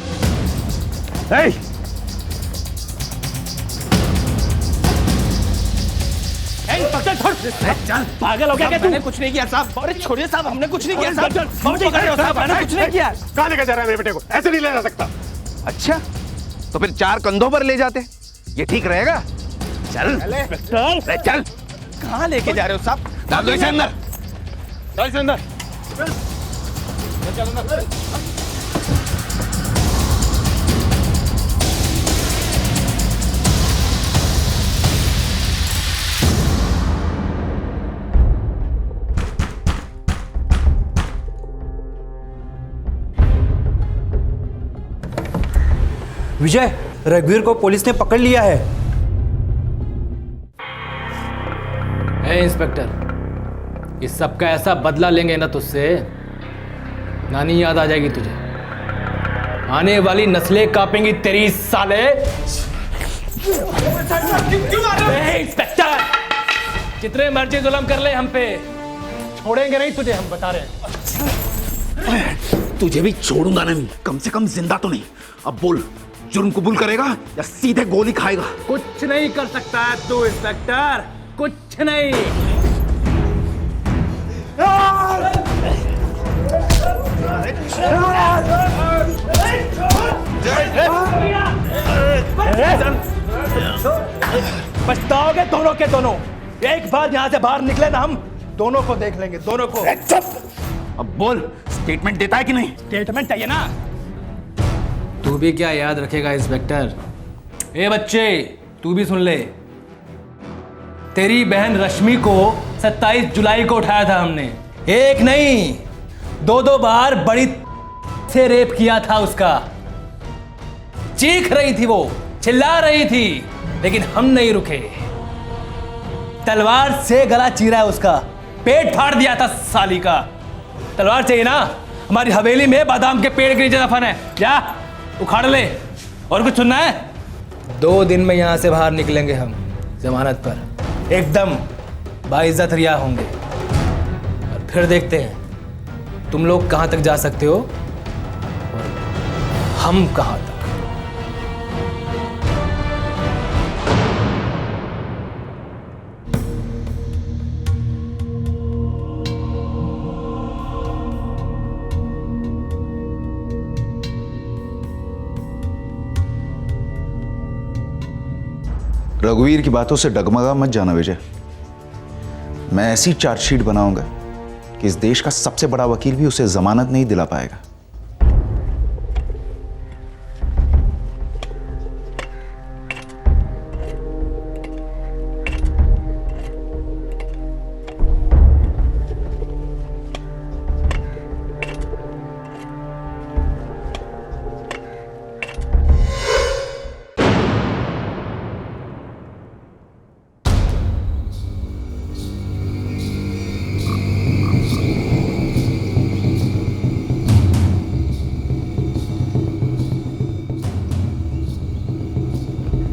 पागल हो गया क्या? मैंने कुछ नहीं किया साहब। अरे छोड़िए साहब, हमने कुछ नहीं किया साहब। मैंने कुछ नहीं किया।
कहाँ लेकर जा रहा है मेरे बेटे को? ऐसे नहीं ले जा सकता।
अच्छा, तो फिर 4 कंधों पर ले जाते, ये ठीक रहेगा? चल चल।
कहाँ लेके जा रहे हो साहब?
डाल दो इसे अंदर।
डाल इसे अंदर।
विजय, रघुवीर को पुलिस ने पकड़ लिया है।
इंस्पेक्टर, इस सब का ऐसा बदला लेंगे ना तुझसे, नानी याद आ जाएगी तुझे। आने वाली नस्लें कांपेंगी तेरी साले। इंस्पेक्टर, जितने मर्जी जुल्म कर ले हम पे, छोड़ेंगे नहीं तुझे, हम बता रहे हैं।
तुझे भी छोड़ूंगा नहीं, कम से कम जिंदा तो नहीं। अब बोल, जुर्म कबूल करेगा या सीधे गोली खाएगा?
कुछ नहीं कर सकता है तू इंस्पेक्टर, कुछ नहीं।
पछताओगे दोनों के दोनों। एक बार यहाँ से बाहर निकले ना, हम दोनों को देख लेंगे, दोनों को।
अब बोल, स्टेटमेंट देता है कि नहीं?
स्टेटमेंट चाहिए ना।
तू भी क्या याद रखेगा इंस्पेक्टर? ए बच्चे, तू भी सुन ले। तेरी बहन रश्मि को 27 जुलाई को उठाया था हमने। एक नहीं, दो बार बड़ी से रेप किया था उसका। चीख रही थी वो, चिल्ला रही थी, लेकिन हम नहीं रुके। तलवार से गला चीरा है उसका, पेट फाड़ दिया था साली का। तलवार चाहिए ना? हमारी हवेली में बादाम के पेड़ के नीचे दफन है, जा उखाड़ ले। और कुछ सुनना है? 2 दिन में यहां से बाहर निकलेंगे हम, जमानत पर, एकदम बाइज्जत रिहा होंगे। और फिर देखते हैं तुम लोग कहां तक जा सकते हो और हम कहां तक।
रघुवीर की बातों से डगमगा मत जाना विजय। मैं ऐसी चार्जशीट बनाऊंगा कि इस देश का सबसे बड़ा वकील भी उसे जमानत नहीं दिला पाएगा।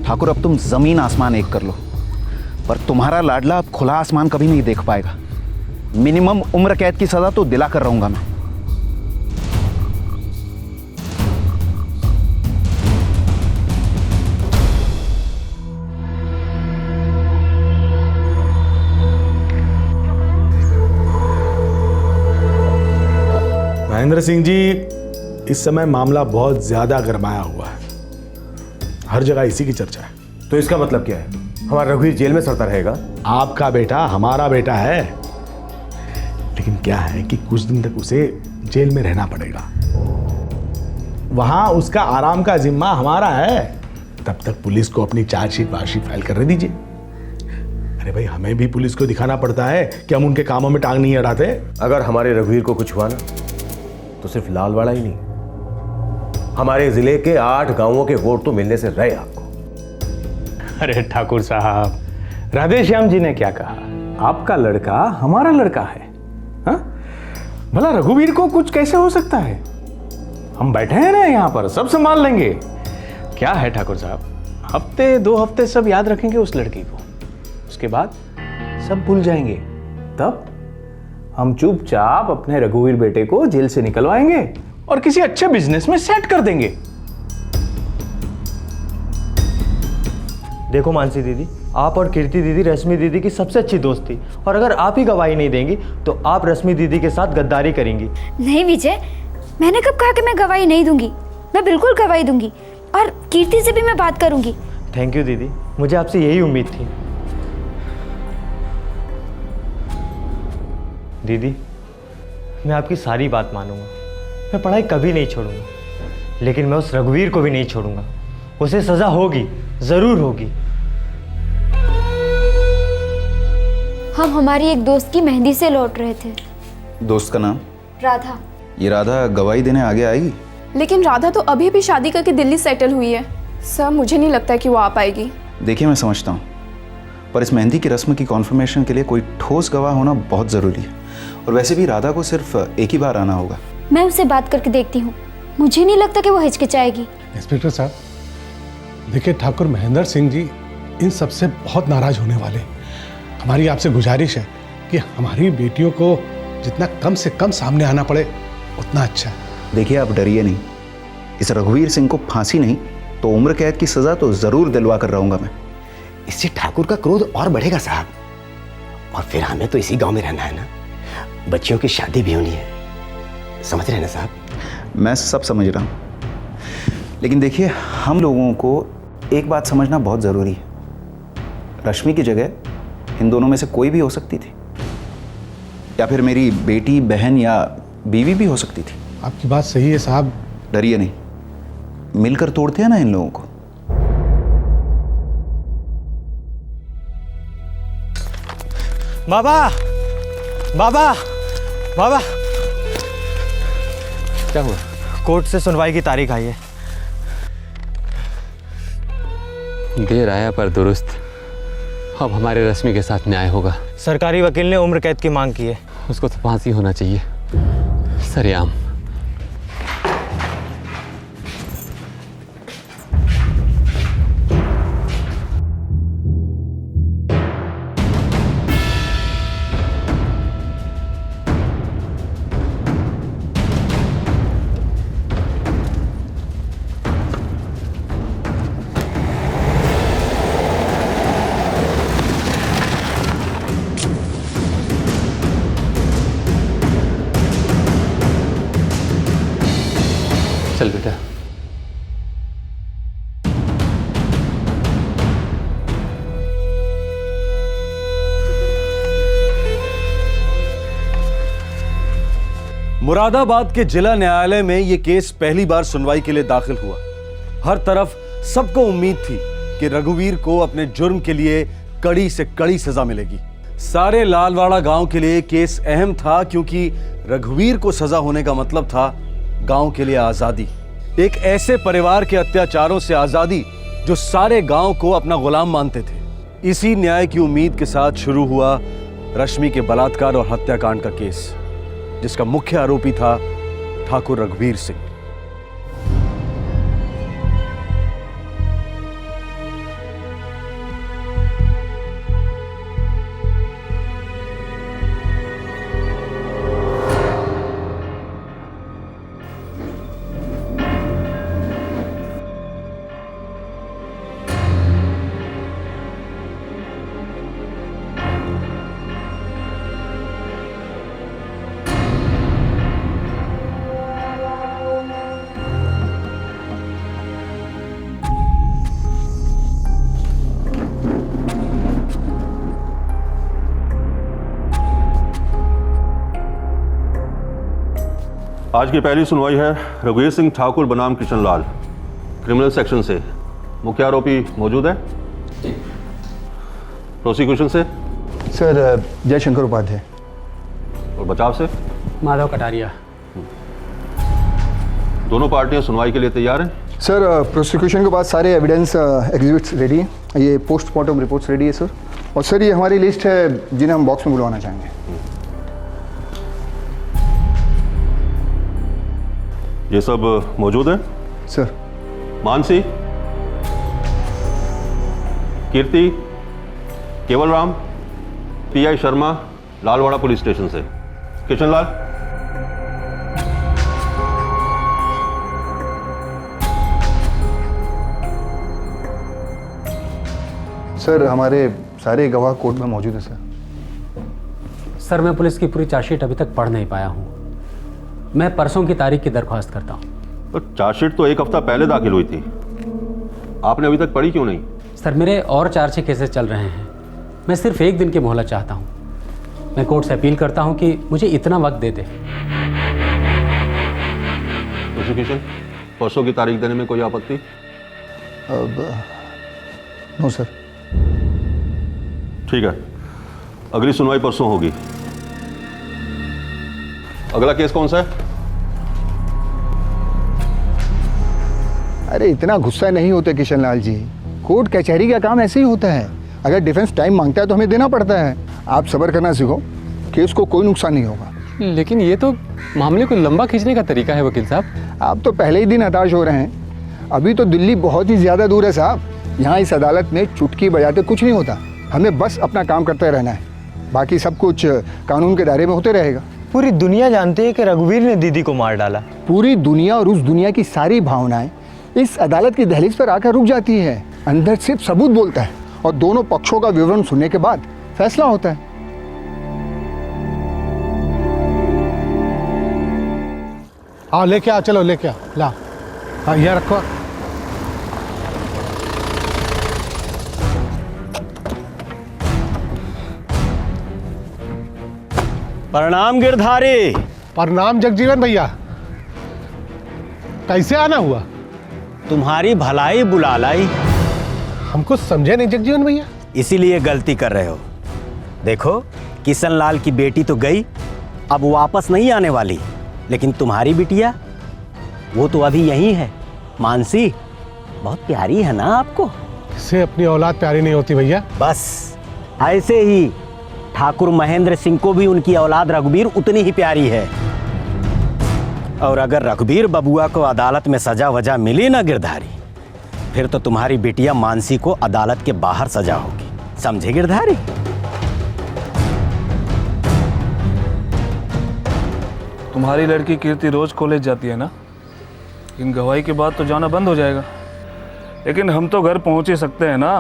ठाकुर, अब तुम जमीन आसमान एक कर लो, पर तुम्हारा लाडला अब खुला आसमान कभी नहीं देख पाएगा। मिनिमम उम्र कैद की सजा तो दिला कर रहूंगा मैं।
महेंद्र सिंह जी, इस समय मामला बहुत ज्यादा गरमाया हुआ है, हर जगह इसी की चर्चा है।
तो इसका मतलब क्या है? हमारा रघुवीर जेल में सड़ता रहेगा?
आपका बेटा हमारा बेटा है, लेकिन क्या है कि कुछ दिन तक उसे जेल में रहना पड़ेगा। वहां उसका आराम का जिम्मा हमारा है। तब तक पुलिस को अपनी चार्जशीट वार्जशीट फाइल करने दीजिए। अरे भाई, हमें भी पुलिस को दिखाना पड़ता है कि हम उनके कामों में टांग नहीं अड़ाते।
अगर हमारे रघुवीर को कुछ हुआ ना, तो सिर्फ लालवाड़ा ही नहीं, हमारे जिले के 8 गांवों के वोट तो मिलने से रहे आपको।
अरे ठाकुर साहब, राधेश्याम जी ने क्या कहा? आपका लड़का हमारा लड़का है। हाँ? भला रघुवीर को कुछ कैसे हो सकता है? हम बैठे हैं ना यहाँ पर, सब संभाल लेंगे। क्या है ठाकुर साहब, हफ्ते 2 हफ्ते सब याद रखेंगे उस लड़की को, उसके बाद सब भूल जाएंगे। तब हम चुपचाप अपने रघुवीर बेटे को जेल से निकलवाएंगे और किसी अच्छे बिजनेस में सेट कर देंगे।
देखो मानसी दीदी, आप और कीर्ति दीदी रश्मि दीदी की सबसे अच्छी दोस्त थी, और अगर आप ही गवाही नहीं देंगी तो आप रश्मि दीदी के साथ गद्दारी करेंगी।
नहीं विजय, मैंने कब कहा कि मैं गवाही नहीं दूंगी? मैं बिल्कुल गवाही दूंगी, और कीर्ति से भी मैं बात करूंगी।
थैंक यू दीदी, मुझे आपसे यही उम्मीद थी। दीदी, मैं आपकी सारी बात मानूंगा, मैं पढ़ाई कभी नहीं छोड़ूंगा, लेकिन मैं उस रघुवीर को भी नहीं छोड़ूंगा। उसे सजा होगी, जरूर होगी।
हम हमारी एक दोस्त की मेहंदी से लौट रहे थे।
दोस्त का नाम?
राधा।
ये राधा गवाही देने आगे आएगी?
लेकिन राधा तो अभी भी शादी करके दिल्ली सेटल हुई है, सर मुझे नहीं लगता कि वो आ पाएगी।
देखिए मैं समझता हूँ, पर इस मेहंदी की रस्म की कॉन्फर्मेशन के लिए कोई ठोस गवाह होना बहुत ज़रूरी है। और वैसे भी राधा को सिर्फ एक ही बार आना होगा।
मैं उससे बात करके देखती हूँ, मुझे नहीं लगता कि वो हिचकिचाएगी।
इंस्पेक्टर साहब, देखिए ठाकुर महेंद्र सिंह जी इन सब से बहुत नाराज होने वाले। हमारी आपसे गुजारिश है कि हमारी बेटियों को जितना कम से कम सामने आना पड़े उतना अच्छा है।
देखिए आप डरिए नहीं, इस रघुवीर सिंह को फांसी नहीं तो उम्र कैद की सजा तो जरूर दिलवा कर रहूंगा मैं।
इससे ठाकुर का क्रोध और बढ़ेगा साहब, और फिर हमें तो इसी गांव में रहना है ना, बच्चियों की शादी भी होनी है, समझ रहे हैं ना साहब?
मैं सब समझ रहा हूँ, लेकिन देखिए हम लोगों को एक बात समझना बहुत ज़रूरी है। रश्मि की जगह इन दोनों में से कोई भी हो सकती थी, या फिर मेरी बेटी, बहन या बीवी भी हो सकती थी।
आपकी बात सही है साहब।
डरिए नहीं, मिलकर तोड़ते हैं ना इन लोगों को।
बाबा, बाबा, बाबा,
क्या हुआ?
कोर्ट से सुनवाई की तारीख आई है।
देर आया पर दुरुस्त। अब हमारे रश्मि के साथ न्याय होगा।
सरकारी वकील ने उम्र कैद की मांग की है।
उसको तो फांसी होना चाहिए, सरेआम। चल बेटा।
मुरादाबाद के जिला न्यायालय में यह केस पहली बार सुनवाई के लिए दाखिल हुआ। हर तरफ सबको उम्मीद थी कि रघुवीर को अपने जुर्म के लिए कड़ी से कड़ी सजा मिलेगी। सारे लालवाड़ा गांव के लिए केस अहम था, क्योंकि रघुवीर को सजा होने का मतलब था गांव के लिए आजादी, एक ऐसे परिवार के अत्याचारों से आजादी जो सारे गांव को अपना गुलाम मानते थे। इसी न्याय की उम्मीद के साथ शुरू हुआ रश्मि के बलात्कार और हत्याकांड का केस, जिसका मुख्य आरोपी था ठाकुर रघुवीर सिंह।
आज की पहली सुनवाई है रघुवीर सिंह ठाकुर बनाम किशन लाल, क्रिमिनल सेक्शन से। मुख्य आरोपी मौजूद है? प्रोसिक्यूशन से
सर जयशंकर उपाध्याय।
और बचाव से
माधव कटारिया।
दोनों पार्टियां सुनवाई के लिए तैयार हैं?
सर प्रोसिक्यूशन के पास सारे एविडेंस एग्जिबिट्स रेडी हैं, ये पोस्टमार्टम रिपोर्ट्स रेडी है सर। और सर ये हमारी लिस्ट है जिन्हें हम बॉक्स में बुलवाना चाहेंगे।
ये सब मौजूद है
sir?
Mansi, Kirti, Kewal Ram, PI Sharma, Lalwara police station से। किशन लाल,
सर हमारे सारे गवाह कोर्ट में मौजूद है सर।
सर मैं पुलिस की पूरी चार्जशीट अभी तक पढ़ नहीं पाया हूँ, मैं परसों की तारीख की दरख्वास्त करता हूँ।
तो चार्जशीट तो एक हफ्ता पहले दाखिल हुई थी, आपने अभी तक पढ़ी क्यों नहीं?
सर मेरे और 4-6 केसेस चल रहे हैं, मैं सिर्फ 1 दिन की मोहलत चाहता हूँ। मैं कोर्ट से अपील करता हूँ कि मुझे इतना वक्त दे दे।
प्रोसिक्यूशन, परसों की तारीख देने में कोई आपत्ति?
No sir.
ठीक है, अगली सुनवाई परसों होगी। अगला केस कौन सा है?
अरे इतना गुस्सा नहीं होता किशन लाल जी, कोर्ट कचहरी का काम ऐसे ही होता है। अगर डिफेंस टाइम मांगता है तो हमें देना पड़ता है। आप सब्र करना सीखो, केस को कोई नुकसान नहीं होगा।
लेकिन ये तो मामले को लंबा खींचने का तरीका है वकील साहब।
आप तो पहले ही दिन हताश हो रहे हैं। अभी तो दिल्ली बहुत ही ज़्यादा दूर है साहब। यहाँ इस अदालत में चुटकी बजाते कुछ नहीं होता। हमें बस अपना काम करते रहना है, बाकी सब कुछ कानून के दायरे में होते रहेगा।
पूरी दुनिया जानती है कि रघुवीर ने दीदी को मार डाला।
पूरी दुनिया और उस दुनिया की सारी भावनाएं इस अदालत की दहलीज पर आकर रुक जाती है। अंदर सिर्फ सबूत बोलता है और दोनों पक्षों का विवरण सुनने के बाद फैसला होता है।
आओ लेके आओ, चलो लेके आओ, ला। हाँ ये रखो।
प्रणाम गिरधारी।
प्रणाम जगजीवन भैया। कैसे आना हुआ?
तुम्हारी भलाई बुला लाई।
हम कुछ समझे नहीं जगजीवन भैया।
इसीलिए गलती कर रहे हो। देखो, किशन लाल की बेटी तो गई, अब वापस नहीं आने वाली, लेकिन तुम्हारी बिटिया वो तो अभी यहीं है। मानसी बहुत प्यारी है ना आपको?
किसे अपनी औलाद प्यारी नहीं होती भैया?
बस ऐसे ही ठाकुर महेंद्र सिंह को भी उनकी औलाद रघुवीर उतनी ही प्यारी है। और अगर रघुवीर बबुआ को अदालत में सजा वजा मिली ना गिरधारी, फिर तो तुम्हारी बिटिया मानसी को अदालत के बाहर सजा होगी। समझे गिरधारी?
तुम्हारी लड़की कीर्ति रोज कॉलेज जाती है ना, इन गवाही के बाद तो जाना बंद हो जाएगा। लेकिन हम तो घर पहुंच ही सकते हैं ना,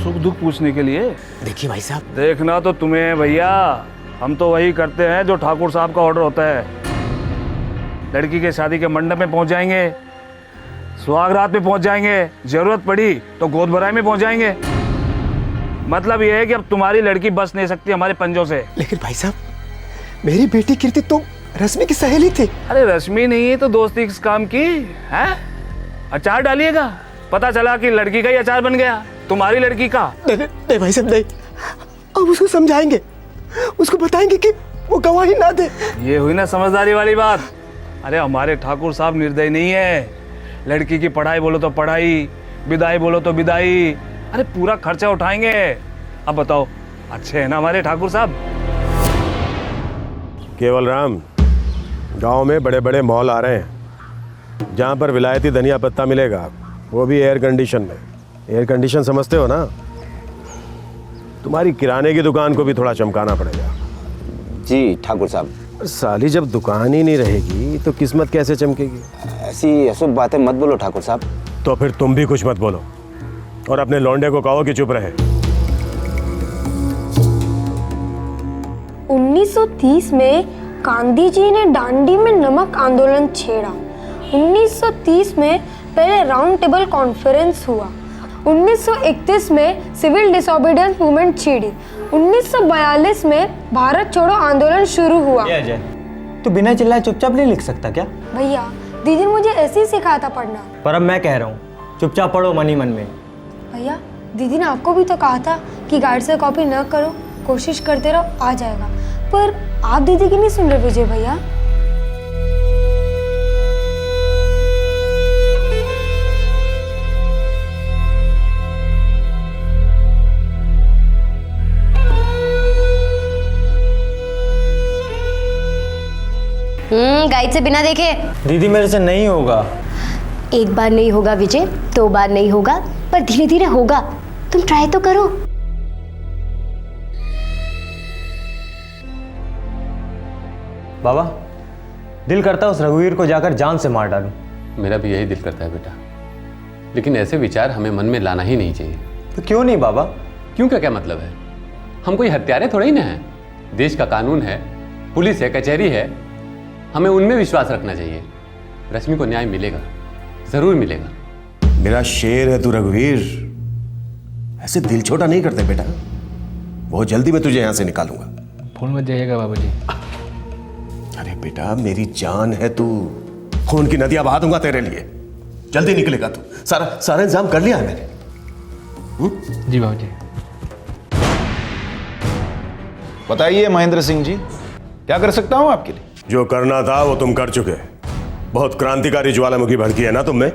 सुख दुख पूछने के लिए।
देखिए भाई साहब,
देखना तो तुम्हें है भैया, हम तो वही करते हैं जो ठाकुर साहब का ऑर्डर होता है। लड़की के शादी के मंडप में पहुंच जाएंगे, सुहागरात में पहुंच जाएंगे, जरूरत पड़ी तो गोद भराई में पहुंच जाएंगे। मतलब ये है कि अब तुम्हारी लड़की बच नहीं सकती हमारे पंजों से।
लेकिन भाई साहब, मेरी बेटी कीर्ति तो रश्मि की सहेली थी।
अरे रश्मि नहीं है तो दोस्ती किस काम की है? अचार डालिएगा, पता चला कि लड़की का ही अचार बन गया, तुम्हारी लड़की का।
नहीं भाई साहब नहीं, अब उसको समझाएंगे, उसको बताएंगे कि वो गवाही ना दे।
ये हुई ना समझदारी वाली बात। अरे हमारे ठाकुर साहब निर्दयी नहीं है। लड़की की पढ़ाई बोलो तो पढ़ाई, विदाई बोलो तो विदाई, अरे पूरा खर्चा उठाएंगे। अब बताओ, अच्छे हैं ना हमारे ठाकुर साहब?
केवल राम, गांव में बड़े बड़े मॉल आ रहे हैं जहां पर विलायती धनिया पत्ता मिलेगा, वो भी एयर कंडीशन में। एयर कंडीशन समझते हो ना? तुम्हारी किराने की दुकान को भी थोड़ा चमकाना पड़ेगा।
जी ठाकुर साहब।
साली जब दुकान ही नहीं रहेगी तो किस्मत कैसे चमकेगी?
ऐसी अशुभ बातें मत बोलो ठाकुर साहब।
तो फिर तुम भी कुछ मत बोलो और अपने लौंडे को कहो कि चुप रहे।
1930 में गांधी जी ने दांडी में नमक आंदोलन छेड़ा। 1930 में पहले राउंड टेबल कॉन्फ्रेंस हुआ। 1931 में सिविल डिसोबीडियंस मूवमेंट छिड़ी। 1942 में भारत छोड़ो आंदोलन शुरू हुआ।
तू बिना चिल्लाए चुपचाप नहीं लिख सकता क्या?
भैया, दीदी ने मुझे ऐसे ही सिखाया था पढ़ना।
पर अब मैं कह रहा हूँ, चुपचाप पढ़ो मन ही मन में।
भैया, दीदी ने आपको भी तो कहा था कि गाइड से कॉपी न करो, कोशिश करते रहो, आ जाएगा। पर आप दीदी की नहीं सुन रहे विजय भैया।
गाइड से बिना देखे।
दीदी मेरे से नहीं होगा।
एक बार नहीं होगा विजय, 2 बार नहीं होगा, पर धीरे धीरे होगा। तुम ट्राई तो करो।
बाबा, दिल करता है उस रघुवीर को जाकर जान से मार डालूं।
मेरा भी यही दिल करता है बेटा, लेकिन ऐसे विचार हमें मन में लाना ही नहीं चाहिए।
तो क्यों नहीं बाबा?
क्यों का क्या मतलब है? हम कोई हत्यारे थोड़े ही ना हैं। देश का कानून है, पुलिस है, कचहरी है, हमें उनमें विश्वास रखना चाहिए। रश्मि को न्याय मिलेगा, जरूर मिलेगा।
मेरा शेर है तू रघुवीर, ऐसे दिल छोटा नहीं करते बेटा। बहुत जल्दी मैं तुझे यहां से निकालूंगा।
भूल मत जाइएगा बाबूजी।
अरे बेटा, मेरी जान है तू, खून की नदियां बहा दूंगा तेरे लिए। जल्दी निकलेगा तू। सारा इंतजाम कर लिया है मैंने।
जी बाबूजी।
बताइए महेंद्र सिंह जी, क्या कर सकता हूं आपके लिए?
जो करना था वो तुम कर चुके। बहुत क्रांतिकारी ज्वालामुखी भड़की है ना तुम में।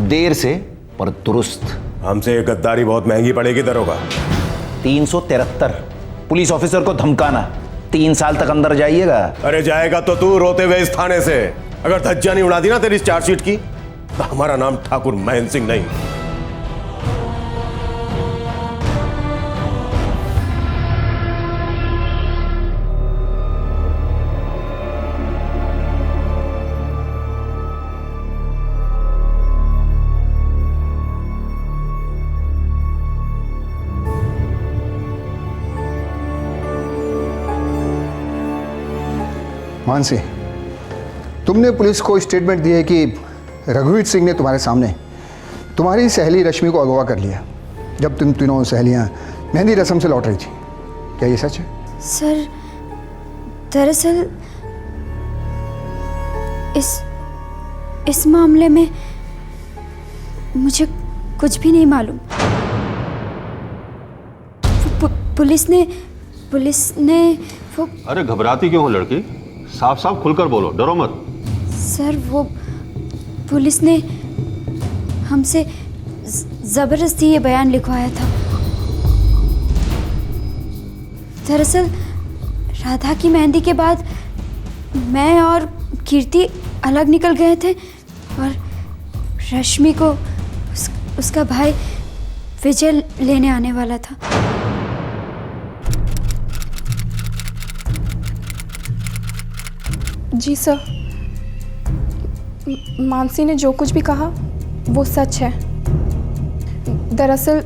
देर से पर दुरुस्त।
हमसे ये गद्दारी बहुत महंगी पड़ेगी दरोगा।
373 पुलिस ऑफिसर को धमकाना, 3 साल तक अंदर जाइएगा।
अरे जाएगा तो तू रोते हुए इस थाने से। अगर धज्जियां नहीं उड़ा दी ना तेरी इस चार्जशीट की, तो हमारा नाम ठाकुर महेंद्र सिंह नहीं।
मानसी, तुमने पुलिस को स्टेटमेंट दी है कि रघुवीर सिंह ने तुम्हारे सामने तुम्हारी सहेली रश्मि को अगवा कर लिया जब तुम तीनों सहेलियां मेहंदी रस्म से लौट रही थी। क्या ये सच है?
सर, दरअसल इस मामले में मुझे कुछ भी नहीं मालूम। पुलिस ने वो।
अरे घबराती क्यों हो लड़की? साफ साफ खुलकर बोलो, डरो मत।
सर, वो पुलिस ने हमसे जबरदस्ती ये बयान लिखवाया था। दरअसल राधा की मेहंदी के बाद मैं और कीर्ति अलग निकल गए थे और रश्मि को उसका भाई विजय लेने आने वाला था।
जी सर, मानसी ने जो कुछ भी कहा वो सच है। दरअसल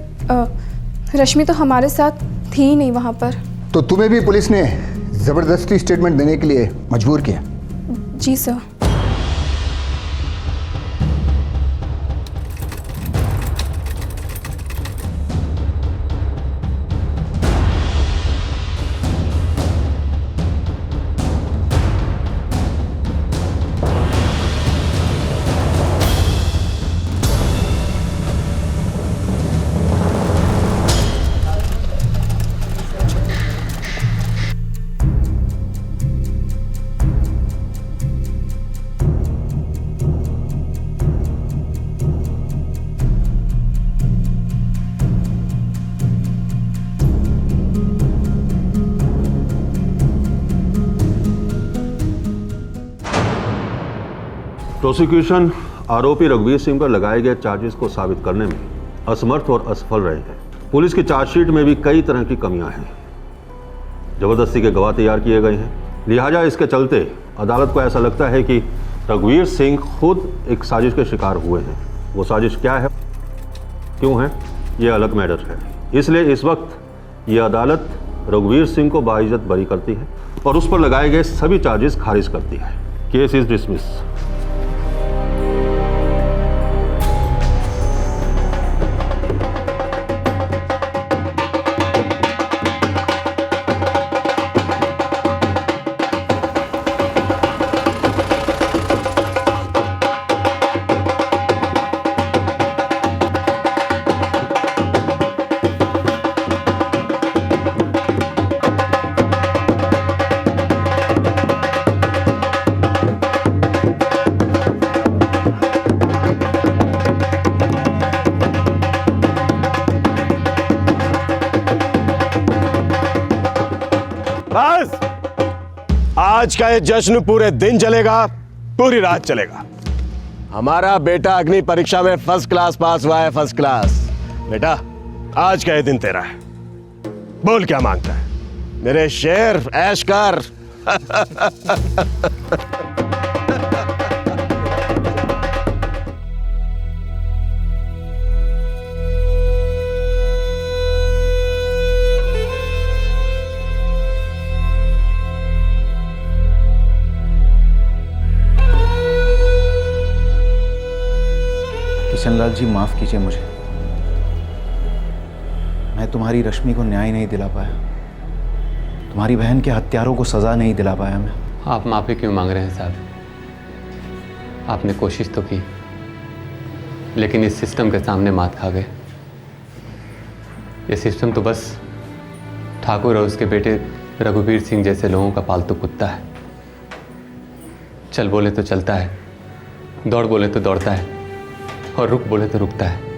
रश्मि तो हमारे साथ थी ही नहीं वहाँ पर।
तो तुम्हें भी पुलिस ने जबरदस्ती स्टेटमेंट देने के लिए मजबूर किया?
जी सर।
प्रोसिक्यूशन आरोपी रघुवीर सिंह पर लगाए गए चार्जेस को साबित करने में असमर्थ और असफल रहे हैं। पुलिस की चार्जशीट में भी कई तरह की कमियां हैं। जबरदस्ती के गवाह तैयार किए गए हैं। लिहाजा इसके चलते अदालत को ऐसा लगता है कि रघुवीर सिंह खुद एक साजिश के शिकार हुए हैं। वो साजिश क्या है, क्यों है, ये अलग मैटर है। इसलिए इस वक्त ये अदालत रघुवीर सिंह को बाइज्जत बरी करती है और उस पर लगाए गए सभी चार्जेस खारिज करती है। Case is dismiss.
बस आज का ये जश्न पूरे दिन चलेगा, पूरी रात चलेगा। हमारा बेटा अग्नि परीक्षा में फर्स्ट क्लास पास हुआ है, फर्स्ट क्लास। बेटा आज का ये दिन तेरा है। बोल क्या मांगता है मेरे शेर, ऐश कर।
किशनलाल जी, माफ कीजिए मुझे। मैं तुम्हारी रश्मि को न्याय नहीं दिला पाया, तुम्हारी बहन के हत्यारों को सजा नहीं दिला पाया मैं।
आप माफ़ी क्यों मांग रहे हैं साहब? आपने कोशिश तो की, लेकिन इस सिस्टम के सामने मात खा गए। ये सिस्टम तो बस ठाकुर और उसके बेटे रघुवीर सिंह जैसे लोगों का पालतू कुत्ता है। चल बोले तो चलता है, दौड़ बोले तो दौड़ता है, और रुक बोले तो रुकता है।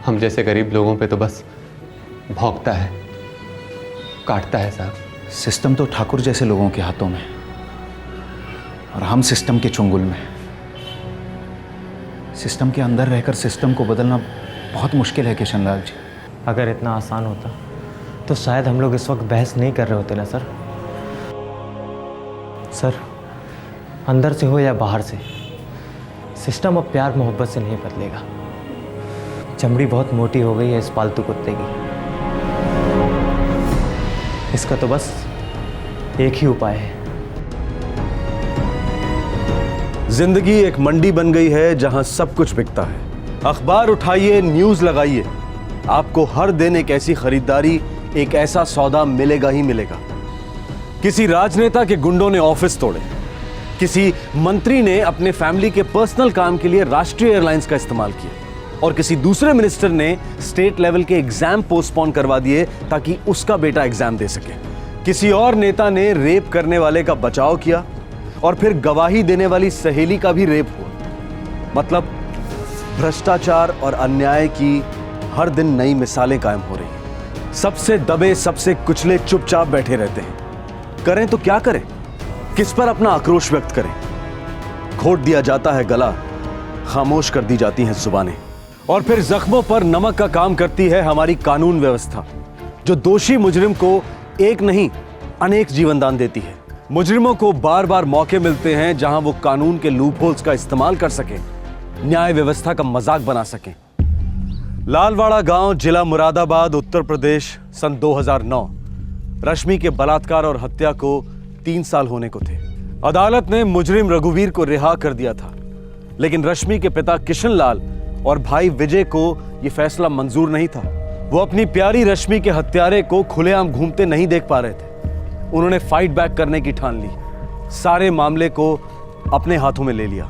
हम जैसे गरीब लोगों पे तो बस भौंकता है, काटता है साहब।
सिस्टम तो ठाकुर जैसे लोगों के हाथों में, और हम सिस्टम के चुंगल में। सिस्टम के अंदर रहकर सिस्टम को बदलना बहुत मुश्किल है किशन लाल जी।
अगर इतना आसान होता तो शायद हम लोग इस वक्त बहस नहीं कर रहे होते ना सर। सर, अंदर से हो या बाहर से, सिस्टम अब प्यार मोहब्बत से नहीं बदलेगा। चमड़ी बहुत मोटी हो गई है इस पालतू कुत्ते की। इसका तो बस एक ही उपाय है।
जिंदगी एक मंडी बन गई है जहां सब कुछ बिकता है। अखबार उठाइए, न्यूज लगाइए, आपको हर दिन एक ऐसी खरीदारी, एक ऐसा सौदा मिलेगा ही मिलेगा। किसी राजनेता के गुंडों ने ऑफिस तोड़े, किसी मंत्री ने अपने फैमिली के पर्सनल काम के लिए राष्ट्रीय एयरलाइंस का इस्तेमाल किया, और किसी दूसरे मिनिस्टर ने स्टेट लेवल के एग्जाम पोस्टपोन करवा दिए ताकि उसका बेटा एग्जाम दे सके। किसी और नेता ने रेप करने वाले का बचाव किया और फिर गवाही देने वाली सहेली का भी रेप हुआ। मतलब भ्रष्टाचार और अन्याय की हर दिन नई मिसालें कायम हो रही हैं। सबसे दबे, सबसे कुचले चुपचाप बैठे रहते हैं। करें तो क्या करें? किस पर अपना आक्रोश व्यक्त करें? घोट दिया जाता है गला, खामोश कर दी जाती हैं जुबानें। और फिर जख्मों पर नमक का काम करती है हमारी कानून व्यवस्था, जो दोषी मुजरिम को एक नहीं अनेक जीवनदान देती है। मुजरिमों को बार बार मौके मिलते हैं जहां वो कानून के लूपहोल्स का इस्तेमाल कर सकें, न्याय व्यवस्था का मजाक बना सकें। लालवाड़ा गांव, जिला मुरादाबाद, उत्तर प्रदेश, सन 2009। रश्मि के बलात्कार और हत्या को 3 साल होने को थे। अदालत ने मुजरिम रघुवीर को रिहा कर दिया था, लेकिन रश्मि के पिता किशन लाल और भाई विजय को यह फैसला मंजूर नहीं था। वो अपनी प्यारी रश्मि के हत्यारे को खुलेआम घूमते नहीं देख पा रहे थे। उन्होंने फाइट बैक करने की ठान ली, सारे मामले को अपने हाथों में ले लिया।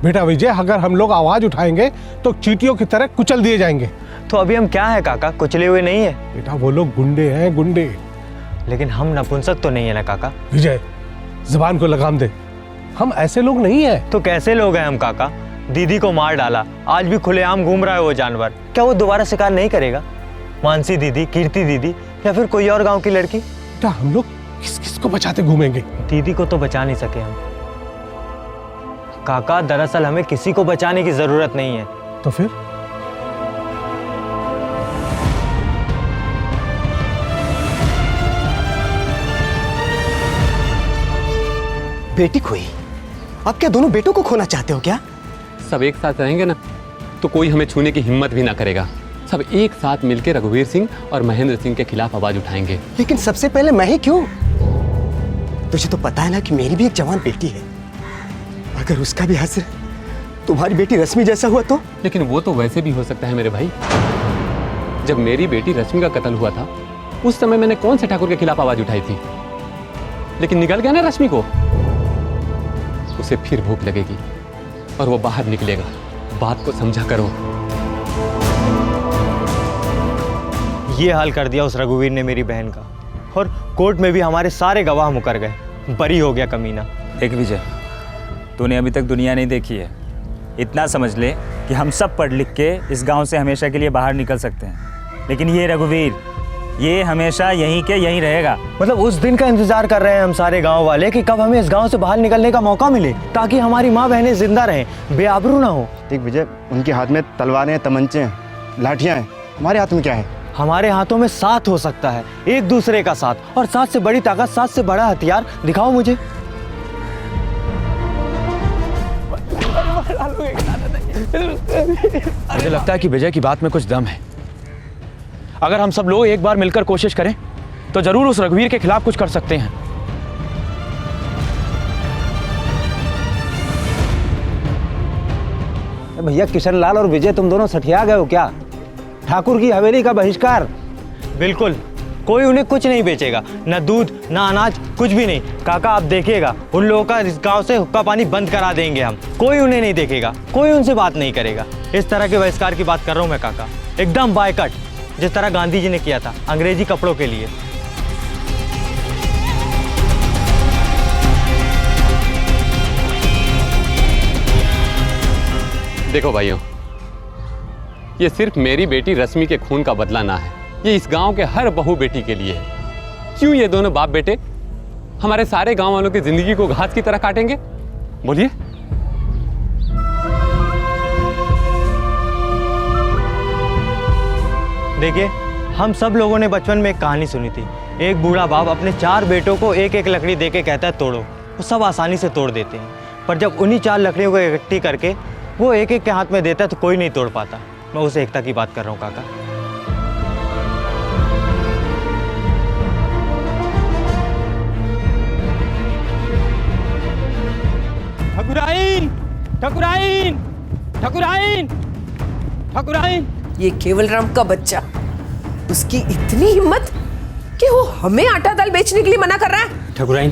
बेटा विजय, अगर हम लोग आवाज उठाएंगे तो चींटियों की तरह कुचल दिए जाएंगे।
तो अभी हम क्या है काका, कुचले हुए नहीं है?
बेटा वो लोग गुंडे हैं, गुंडे।
लेकिन हम नपुंसक तो नहीं है ना काका।
विजय, जुबान को लगाम दे, हम ऐसे लोग नहीं है।
तो कैसे लोग हैं हम काका? दीदी को मार डाला, आज भी खुलेआम घूम रहा है वो जानवर। क्या वो दोबारा शिकार नहीं करेगा? मानसी दीदी, कीर्ति दीदी या फिर कोई और गांव की लड़की?
बेटा हम लोग किस किस को बचाते घूमेंगे?
दीदी को तो बचा नहीं सके हम काका। दरअसल हमें किसी को बचाने की जरूरत नहीं है।
तो फिर?
बेटी खोई? आप क्या दोनों बेटों को खोना चाहते हो क्या?
सब एक साथ रहेंगे ना तो कोई हमें छूने की हिम्मत भी ना करेगा। सब एक साथ मिलकर रघुवीर सिंह और महेंद्र सिंह के खिलाफ आवाज उठाएंगे।
लेकिन सबसे पहले मैं ही क्यों? तुझे तो पता है ना कि मेरी भी एक जवान बेटी है। अगर उसका भी हश्र तुम्हारी बेटी रश्मि जैसा हुआ तो?
लेकिन वो तो वैसे भी हो सकता है मेरे भाई। जब मेरी बेटी रश्मि का कत्ल हुआ था उस समय मैंने कौन से ठाकुर के खिलाफ आवाज उठाई थी? लेकिन निकल गया ना रश्मि को। उसे फिर भूख लगेगी और वो बाहर निकलेगा। बात को समझा करो।
ये हाल कर दिया उस रघुवीर ने मेरी बहन का, और कोर्ट में भी हमारे सारे गवाह मुकर गए। बरी हो गया कमीना।
एक विजय, तूने अभी तक दुनिया नहीं देखी है। इतना समझ ले कि हम सब पढ़ लिख के इस गांव से हमेशा के लिए बाहर निकल सकते हैं, लेकिन ये रघुवीर, ये हमेशा यहीं के यहीं रहेगा।
मतलब उस दिन का इंतजार कर रहे हैं हम सारे गांव वाले कि कब हमें इस गांव से बाहर निकलने का मौका मिले, ताकि हमारी माँ बहनें जिंदा रहें, बेआबरू ना हो।
एक विजय, उनके हाथ में तलवारें, तमंचे हैं, लाठियां हैं। हमारे हाथ में क्या है?
हमारे हाथों में साथ हो सकता है, एक दूसरे का साथ, और साथ से बड़ी ताकत, साथ से बड़ा हथियार दिखाओ मुझे।
मुझे लगता है कि विजय की बात में कुछ दम है। अगर हम सब लोग एक बार मिलकर कोशिश करें तो जरूर उस रघुवीर के खिलाफ कुछ कर सकते हैं।
भैया किशन लाल और विजय, तुम दोनों सठिया गए हो क्या? ठाकुर की हवेली का बहिष्कार? बिल्कुल, कोई उन्हें कुछ नहीं बेचेगा, न दूध न अनाज, कुछ भी नहीं। काका आप देखिएगा, उन लोगों का इस गांव से हुक्का पानी बंद करा देंगे हम। कोई उन्हें नहीं देखेगा, कोई उनसे बात नहीं करेगा। इस तरह के बहिष्कार की बात कर रहा हूँ मैं काका, एकदम बायकट, जिस तरह गांधी जी ने किया था अंग्रेजी कपड़ों के लिए।
देखो भाइयों, ये सिर्फ मेरी बेटी रश्मि के खून का बदला ना है, ये इस गांव के हर बहू बेटी के लिए है। क्यों ये दोनों बाप बेटे हमारे सारे गांव वालों की जिंदगी को घास की तरह काटेंगे? बोलिए।
देखिए, हम सब लोगों ने बचपन में एक कहानी सुनी थी। एक बूढ़ा बाप अपने 4 बेटों को एक एक लकड़ी देके कहता है तोड़ो। वो सब आसानी से तोड़ देते हैं, पर जब उन्हीं 4 लकड़ियों को इकट्ठी करके वो एक एक के हाथ में देता है तो कोई नहीं तोड़ पाता। मैं उस एकता की बात कर रहा हूँ काका।
ठकुराइन, ठकुराइन, ठकुराइन, ठकुराइन।
ये केवल राम का बच्चा, उसकी इतनी हिम्मत कि वो हमें आटा दाल बेचने के लिए मना कर रहा है।
ठकुराइन,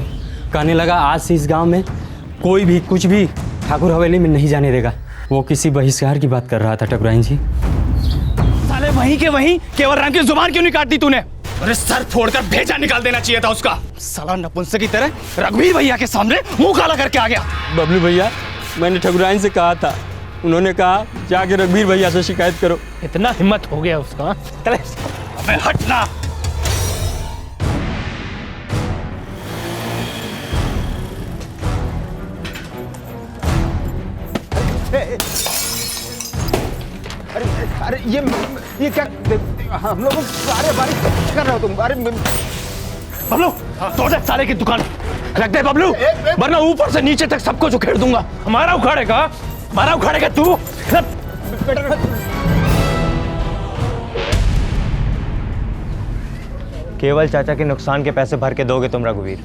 कहने लगा आज से इस गांव में कोई भी कुछ भी ठाकुर हवेली में नहीं जाने देगा। वो किसी बहिष्कार की बात कर रहा था ठकुराइन जी।
साले वहीं के वहीं केवल राम की जुबान क्यों नहीं काट दी तूने? अरे सर फोड़कर भेजा निकाल देना चाहिए था उसका। साला नपुंसक की तरह रघुवीर भैया के सामने मुंह काला करके आ गया।
बबलू भैया, मैंने ठकुराइन से कहा था, उन्होंने कहा जाके रघुवीर भैया से शिकायत करो।
इतना हिम्मत हो गया उसका।
अबे हटना।
अरे ये क्या, हम लोग सारे बारिश कर रहे हो तुम? अरे
बबलू तोड़ दे साले की दुकान, रख दे बबलू, वरना ऊपर से नीचे तक सबको उखेड़ दूंगा। हमारा उखाड़ेगा तू।
केवल चाचा के नुकसान के पैसे भर के दोगे तुम रघुवीर?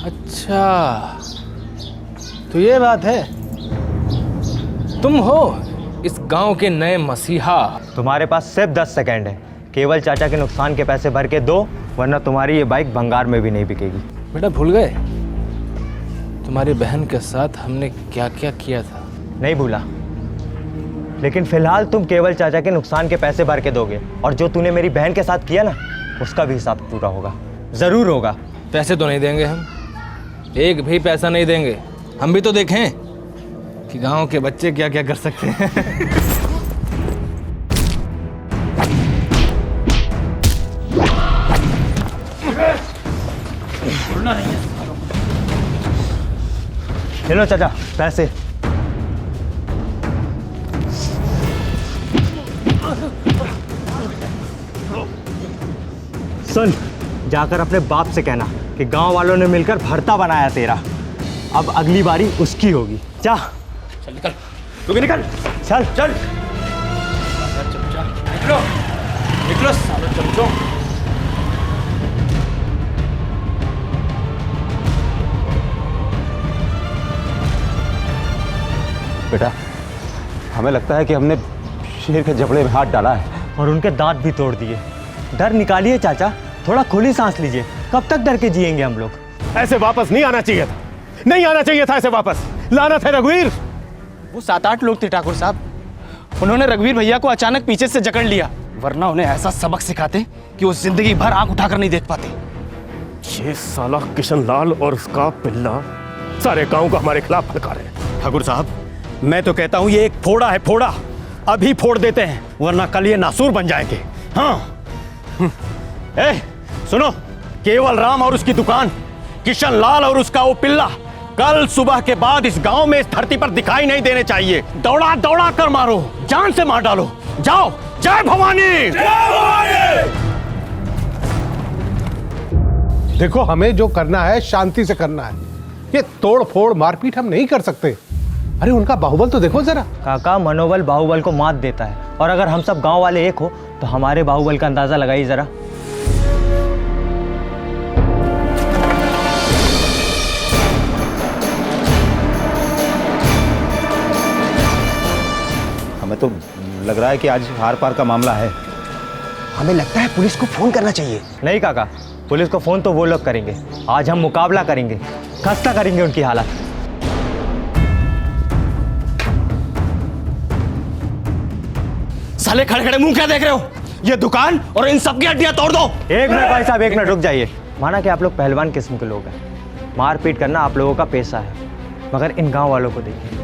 अच्छा, तो ये बात है, तुम हो इस गांव के नए मसीहा।
तुम्हारे पास सिर्फ 10 सेकंड है। केवल चाचा के नुकसान के पैसे भर के दो, वरना तुम्हारी ये बाइक भंगार में भी नहीं बिकेगी।
बेटा भूल गए तुम्हारी बहन के साथ हमने क्या क्या किया था?
नहीं भूला, लेकिन फिलहाल तुम केवल चाचा के नुकसान के पैसे भर के दोगे, और जो तूने मेरी बहन के साथ किया ना, उसका भी हिसाब पूरा होगा। जरूर होगा।
पैसे तो नहीं देंगे हम, एक भी पैसा नहीं देंगे। हम भी तो देखें कि गांव के बच्चे क्या क्या कर सकते हैं।
हेलो चाचा, पैसे। सुन, जाकर अपने बाप से कहना कि गांव वालों ने मिलकर भरता बनाया तेरा। अब अगली बारी उसकी होगी। जा
चल निकल, तू निकल,
चल
चल। निकलो, निकलो साले चमचों।
बेटा, हमें लगता है कि हमने शेर के जबड़े में हाथ डाला है
और उनके दांत भी तोड़ दिए। डर निकालिए चाचा, थोड़ा खुली सांस लीजिए। कब तक डर के जिएंगे हम लोग?
ऐसे वापस नहीं आना चाहिए था, नहीं आना चाहिए था ऐसे वापस। लानत है रघुवीर।
वो 7-8 लोग थे ठाकुर साहब, उन्होंने रघुवीर भैया को अचानक पीछे से जकड़ लिया, वरना उन्हें ऐसा सबक सिखाते कि वो जिंदगी भर आंख उठाकर नहीं देख पाते।
ये साला किशन लाल और उसका पिल्ला सारे गांव को हमारे खिलाफ भड़का रहे हैं।
ठाकुर साहब, मैं तो कहता हूं ये एक फोड़ा है, फोड़ा। अभी फोड़ देते हैं, वरना कल ये नासूर बन जाएंगे। हाँ, सुनो, केवल राम और उसकी दुकान, किशन लाल और उसका वो पिल्ला कल सुबह के बाद इस गांव में, इस धरती पर दिखाई नहीं देने चाहिए। दौड़ा दौड़ा कर मारो, जान से मार डालो। जाओ, जय भवानी।
देखो, हमें जो करना है शांति से करना है। ये तोड़ फोड़ मारपीट हम नहीं कर सकते। अरे उनका बाहुबल तो देखो जरा।
काका, मनोबल बाहुबल को मात देता है, और अगर हम सब गांव वाले एक हो तो हमारे बाहुबल का अंदाजा लगाइए जरा।
हमें तो लग रहा है कि आज हार पार का मामला है।
हमें लगता है पुलिस को फोन करना चाहिए।
नहीं काका, पुलिस को फोन तो वो लोग करेंगे। आज हम मुकाबला करेंगे, खस्ता करेंगे उनकी हालत।
साले खड़े खड़े मुंह क्या देख रहे हो? ये दुकान और इन सब की हड्डियां तोड़ दो।
एक मिनट भाई साहब, एक मिनट रुक जाइए। माना कि आप लोग पहलवान किस्म के लोग हैं, मारपीट करना आप लोगों का पेशा है, मगर इन गांव वालों को देखिए,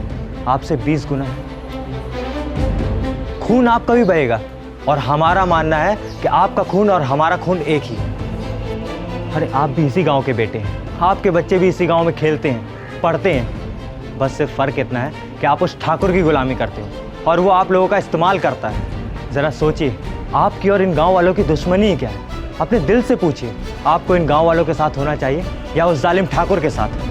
आपसे 20 गुना है। खून आपका भी बहेगा, और हमारा मानना है कि आपका खून और हमारा खून एक ही है। अरे आप भी इसी गांव के बेटे हैं, आपके बच्चे भी इसी गांव में खेलते हैं, पढ़ते हैं। बस सिर्फ फ़र्क इतना है कि आप उस ठाकुर की गुलामी करते हो और वो आप लोगों का इस्तेमाल करता है। ज़रा सोचिए, आपकी और इन गांव वालों की दुश्मनी क्या है? अपने दिल से पूछिए, आपको इन गांव वालों के साथ होना चाहिए या उस जालिम ठाकुर के साथ?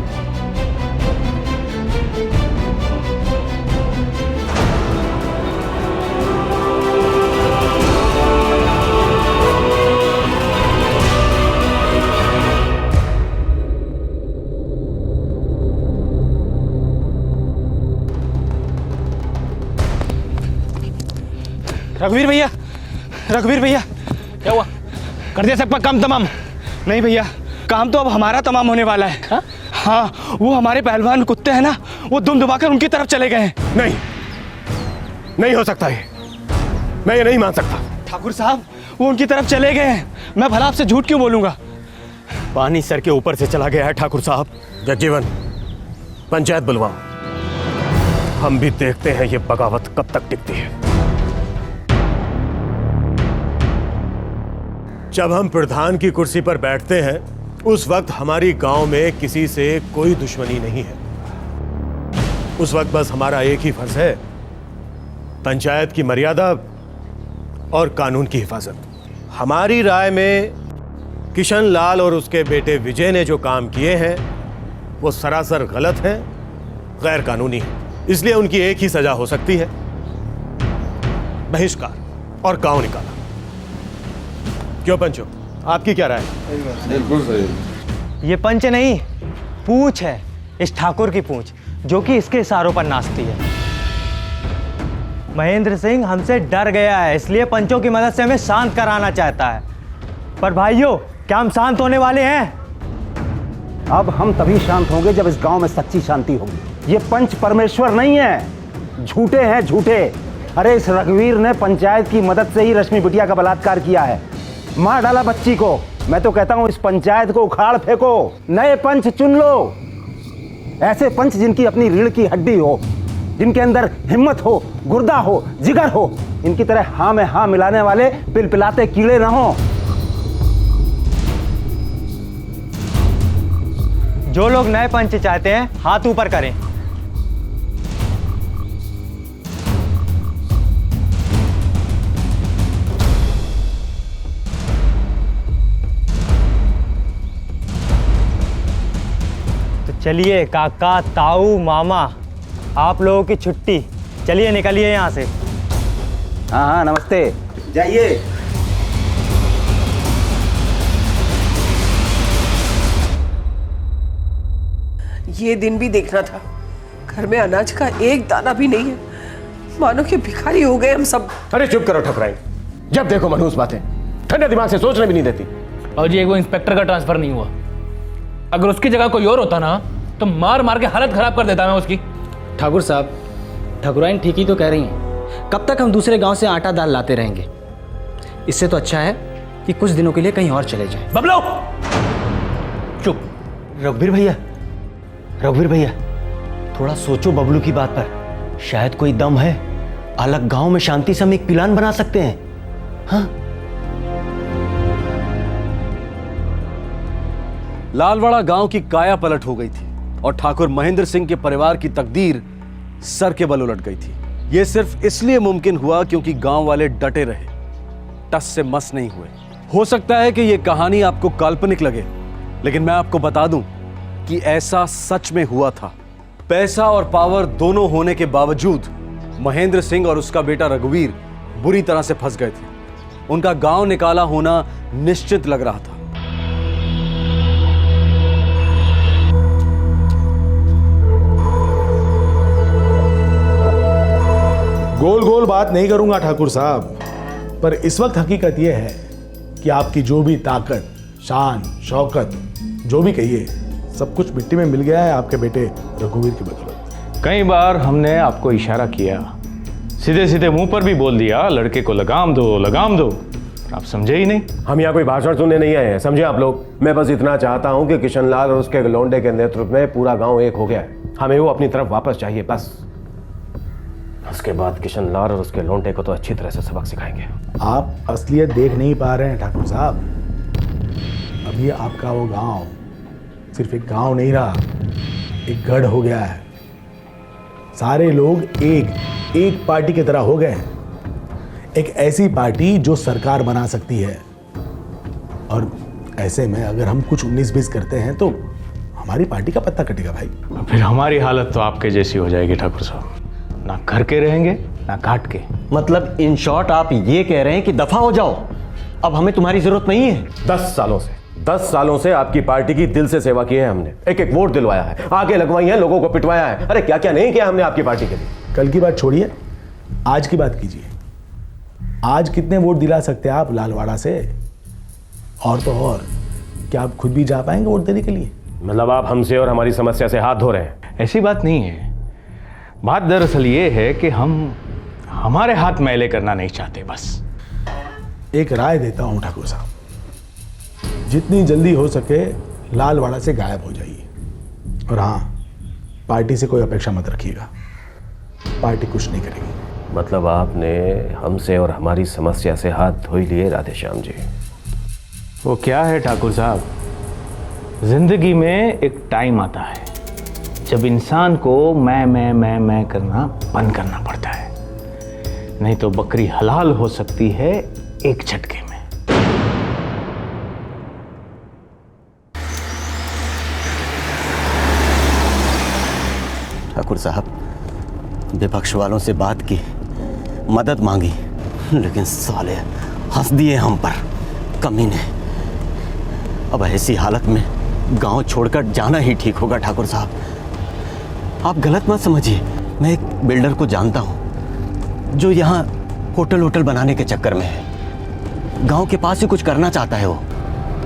रघुवीर भैया, रघुवीर भैया, क्या हुआ? कर दिया सब काम तमाम? नहीं भैया, काम तो अब हमारा तमाम होने वाला है। हा? हाँ, वो हमारे पहलवान कुत्ते हैं ना, वो दुम दुबाकर उनकी तरफ चले गए हैं।
नहीं, नहीं हो सकता ये, मैं ये नहीं मान सकता।
ठाकुर साहब, वो उनकी तरफ चले गए हैं। मैं भला आपसे झूठ क्यों बोलूंगा?
पानी सर के ऊपर से चला गया है ठाकुर साहब। जगजीवन, पंचायत बुलवाओ, हम भी देखते हैं ये बगावत कब तक टिकती है। जब हम प्रधान की कुर्सी पर बैठते हैं उस वक्त हमारी गांव में किसी से कोई दुश्मनी नहीं है। उस वक्त बस हमारा एक ही फर्ज है, पंचायत की मर्यादा और कानून की हिफाजत। हमारी राय में किशन लाल और उसके बेटे विजय ने जो काम किए हैं वो सरासर गलत हैं, गैर कानूनी है। इसलिए उनकी एक ही सजा हो सकती है, बहिष्कार और गांव निकाला। क्यों पंचो, आपकी क्या राय है?
बिल्कुल सही। ये पंच नहीं, पूंछ है, इस ठाकुर की पूंछ, जो कि इसके इशारों पर नाचती है। महेंद्र सिंह हमसे डर गया है, इसलिए पंचों की मदद से हमें शांत कराना चाहता है। पर भाइयों, क्या हम शांत होने वाले हैं?
अब हम तभी शांत होंगे जब इस गांव में सच्ची शांति होगी। ये पंच परमेश्वर नहीं है, झूठे हैं, झूठे। अरे इस रघुवीर ने पंचायत की मदद से ही रश्मि बिटिया का बलात्कार किया है, मार डाला बच्ची को। मैं तो कहता हूं इस पंचायत को उखाड़ फेंको, नए पंच चुन लो। ऐसे पंच जिनकी अपनी रीढ़ की हड्डी हो, जिनके अंदर हिम्मत हो, गुर्दा हो, जिगर हो। इनकी तरह हाँ में हाँ मिलाने वाले पिलपिलाते कीड़े ना हो।
जो लोग नए पंच चाहते हैं हाथ ऊपर करें। चलिए काका, ताऊ, मामा, आप लोगों की छुट्टी। चलिए निकलिए यहाँ से।
हाँ हाँ, नमस्ते, जाइए।
ये दिन भी देखना था, घर में अनाज का एक दाना भी नहीं है, मानो कि भिखारी हो गए हम सब।
अरे चुप करो ठकुराइन, जब देखो मनहूस बातें, ठंडे दिमाग से सोचने भी नहीं देती।
और जी, एक वो इंस्पेक्टर का ट्रांसफर नहीं हुआ, अगर उसकी जगह कोई और होता ना तो मार मार के हालत खराब कर देता मैं उसकी।
ठाकुर साहब, ठकुराइन ठीक ही तो कह रही हैं। कब तक हम दूसरे गांव से आटा दाल लाते रहेंगे? इससे तो अच्छा है कि कुछ दिनों के लिए कहीं और चले जाएं।
बबलू
चुप। रघुवीर भैया, रघुवीर भैया, थोड़ा सोचो बबलू की बात पर। शायद कोई दम है, अलग गांव में शांति से हम एक प्लान बना सकते हैं। हाँ?
लालवाड़ा गांव की काया पलट हो गई थी और ठाकुर महेंद्र सिंह के परिवार की तकदीर सर के बल उलट गई थी। यह सिर्फ इसलिए मुमकिन हुआ क्योंकि गांव वाले डटे रहे, टस से मस नहीं हुए। हो सकता है कि यह कहानी आपको काल्पनिक लगे, लेकिन मैं आपको बता दूं कि ऐसा सच में हुआ था। पैसा और पावर दोनों होने के बावजूद महेंद्र सिंह और उसका बेटा रघुवीर बुरी तरह से फंस गए थे। उनका गांव निकाला होना निश्चित लग रहा था।
गोल गोल बात नहीं करूंगा ठाकुर साहब, पर इस वक्त हकीकत यह है कि आपकी जो भी ताकत, शान, शौकत, जो भी कहिए, सब कुछ मिट्टी में मिल गया है आपके बेटे रघुवीर की बदौलत।
कई बार हमने आपको इशारा किया, सीधे सीधे मुंह पर भी बोल दिया लड़के को लगाम दो, लगाम दो, आप समझे ही नहीं।
हम यहाँ कोई भाषण सुनने नहीं आए हैं, समझे आप लोग। मैं बस इतना चाहता हूँ कि किशन लाल और उसके लौंडे के नेतृत्व में पूरा गांव एक हो गया है। हमें वो अपनी तरफ वापस चाहिए, बस। उसके बाद किशन लाल और उसके लौंडे को तो अच्छी तरह से सबक सिखाएंगे।
आप असलियत देख नहीं पा रहे हैं ठाकुर साहब। अभी आपका वो गांव सिर्फ एक गांव नहीं रहा, एक गढ़ हो गया है। सारे लोग एक पार्टी की तरह हो गए हैं। एक ऐसी पार्टी जो सरकार बना सकती है। और ऐसे में अगर हम कुछ 19-20 करते हैं तो हमारी पार्टी का पत्ता कटेगा भाई।
फिर हमारी हालत तो आपके जैसी हो जाएगी ठाकुर साहब, ना घर के रहेंगे ना काट के।
मतलब इन शॉर्ट आप ये कह रहे हैं कि दफा हो जाओ, अब हमें तुम्हारी जरूरत नहीं है।
10 सालों से आपकी पार्टी की दिल से सेवा की है हमने। एक वोट दिलवाया है, आगे लगवाई है, लोगों को पिटवाया है। अरे क्या क्या नहीं किया हमने आपकी पार्टी के लिए।
कल की बात छोड़िए, आज की बात कीजिए। आज कितने वोट दिला सकते हैं आप लालवाड़ा से? और तो और, क्या आप खुद भी जा पाएंगे वोट देने के लिए?
मतलब आप हमसे और हमारी समस्या से हाथ धो रहे हैं?
ऐसी बात नहीं है। बात दरअसल ये है कि हम हमारे हाथ मैले करना नहीं चाहते। बस
एक राय देता हूं ठाकुर साहब, जितनी जल्दी हो सके लालवाड़ा से गायब हो जाइए। और हाँ, पार्टी से कोई अपेक्षा मत रखिएगा, पार्टी कुछ नहीं करेगी।
मतलब आपने हमसे और हमारी समस्या से हाथ धो ही लिए राधेश्याम जी।
वो क्या है ठाकुर साहब, जिंदगी में एक टाइम आता है जब इंसान को मैं करना बंद करना पड़ता है, नहीं तो बकरी हलाल हो सकती है एक झटके में।
ठाकुर साहब, विपक्ष वालों से बात की, मदद मांगी, लेकिन साले हंस दिए हम पर, कमीने। अब ऐसी हालत में गांव छोड़कर जाना ही ठीक होगा। ठाकुर साहब, आप गलत मत समझिए। मैं एक बिल्डर को जानता हूं जो यहाँ होटल बनाने के चक्कर में है। गांव के पास ही कुछ करना चाहता है वो।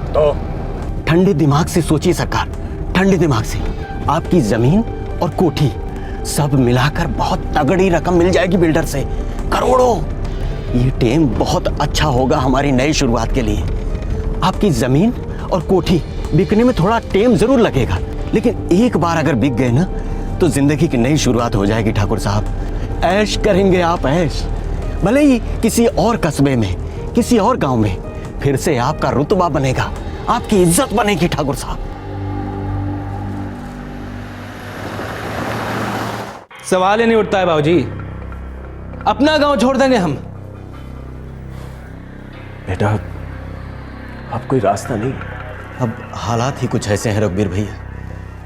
तो ठंडे दिमाग से सोचिए सरकार, ठंडे दिमाग से। आपकी जमीन और कोठी सब मिलाकर बहुत तगड़ी रकम मिल जाएगी बिल्डर से, करोड़ों। ये टेम बहुत अच्छा होगा हमारी नई शुरुआत के लिए। आपकी जमीन और कोठी बिकने में थोड़ा टेम जरूर लगेगा, लेकिन एक बार अगर बिक गए ना तो जिंदगी की नई शुरुआत हो जाएगी। ठाकुर साहब, ऐश करेंगे आप, ऐश। भले ही किसी और कस्बे में, किसी और गांव में फिर से आपका रुतबा बनेगा, आपकी इज्जत बनेगी। ठाकुर साहब,
सवाल ही नहीं उठता है बाबूजी, अपना गांव छोड़ देंगे हम।
बेटा, अब कोई रास्ता नहीं।
अब हालात ही कुछ ऐसे हैं रघुवीर भैया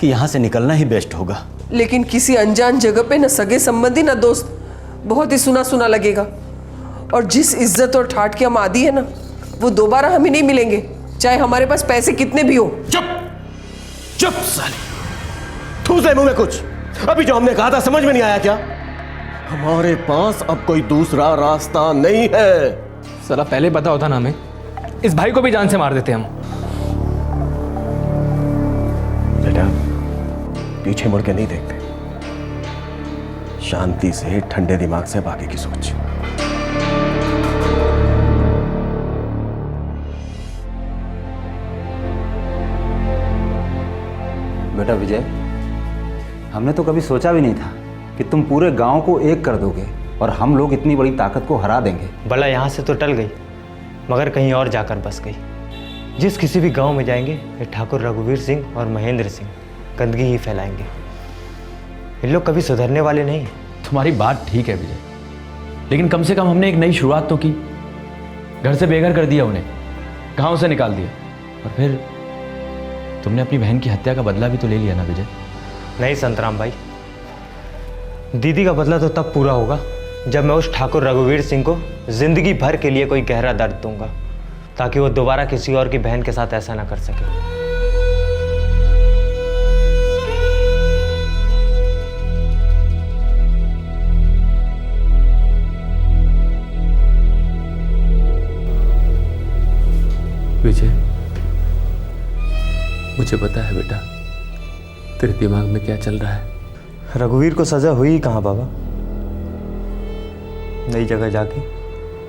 कि यहाँ से निकलना ही बेस्ट होगा।
लेकिन किसी अनजान जगह पे न सगे संबंधी न दोस्त, बहुत ही सुना सुना लगेगा। और जिस इज्जत और ठाठ के हम आदी है ना, वो दोबारा हमें नहीं मिलेंगे, चाहे हमारे पास पैसे कितने भी हो।
चुप साले, ठूसे मुंह में कुछ। अभी जो हमने कहा था समझ में नहीं आया क्या? हमारे पास अब कोई दूसरा रास्ता नहीं है।
साला पहले पता होता ना हमें, इस भाई को भी जान से मार देते हम।
बेटा, पीछे मुड़ के नहीं देखते, शांति से ठंडे दिमाग से अब आगे की सोच।
बेटा विजय, हमने तो कभी सोचा भी नहीं था कि तुम पूरे गांव को एक कर दोगे और हम लोग इतनी बड़ी ताकत को हरा देंगे।
भला यहाँ से तो टल गई, मगर कहीं और जाकर बस गई। जिस किसी भी गांव में जाएंगे, ये ठाकुर रघुवीर सिंह और महेंद्र सिंह गंदगी ही फैलाएंगे। इन लोग कभी सुधरने वाले नहीं हैं।
तुम्हारी बात ठीक है विजय, लेकिन कम से कम हमने एक नई शुरुआत तो की। घर से बेघर कर दिया उन्हें, गांव से निकाल दिया, और फिर तुमने अपनी बहन की हत्या का बदला भी तो ले लिया ना विजय।
नहीं संतराम भाई, दीदी का बदला तो तब पूरा होगा जब मैं उस ठाकुर रघुवीर सिंह को जिंदगी भर के लिए कोई गहरा दर्द दूंगा, ताकि वो दोबारा किसी और की बहन के साथ ऐसा ना कर सके।
विजय, मुझे पता है बेटा तेरे दिमाग में क्या चल रहा है।
रघुवीर को सजा हुई ही कहाँ बाबा। नई जगह जाके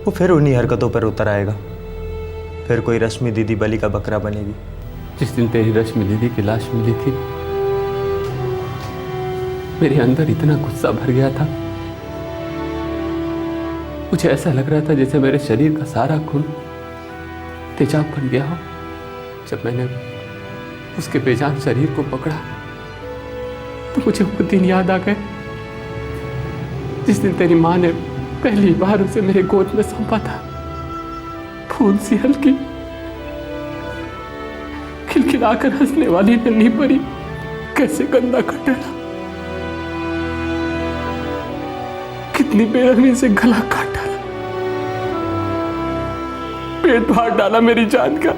वो फिर उन्हीं हरकतों पर उतर आएगा, फिर कोई रश्मि दीदी बलि का बकरा बनेगी।
जिस दिन तेरी रश्मि दीदी की लाश मिली थी, मेरे अंदर इतना गुस्सा भर गया था मुझे ऐसा लग रहा था जैसे मेरे शरीर का सारा खून तेजाब बन गया हो। जब मैंने उसके बेजान शरीर को पकड़ा तो मुझे वो दिन याद आ गए जिस दिन तेरी माँ ने पहली बार उसे मेरे गोद में सौंपा था। फूल सी हल्की खिलखिलाकर हंसने वाली नन्ही परी कैसे गंदा कर डाला, कितनी बेरहमी से गला काट डाला, पेट फाड़ डाला मेरी जान का।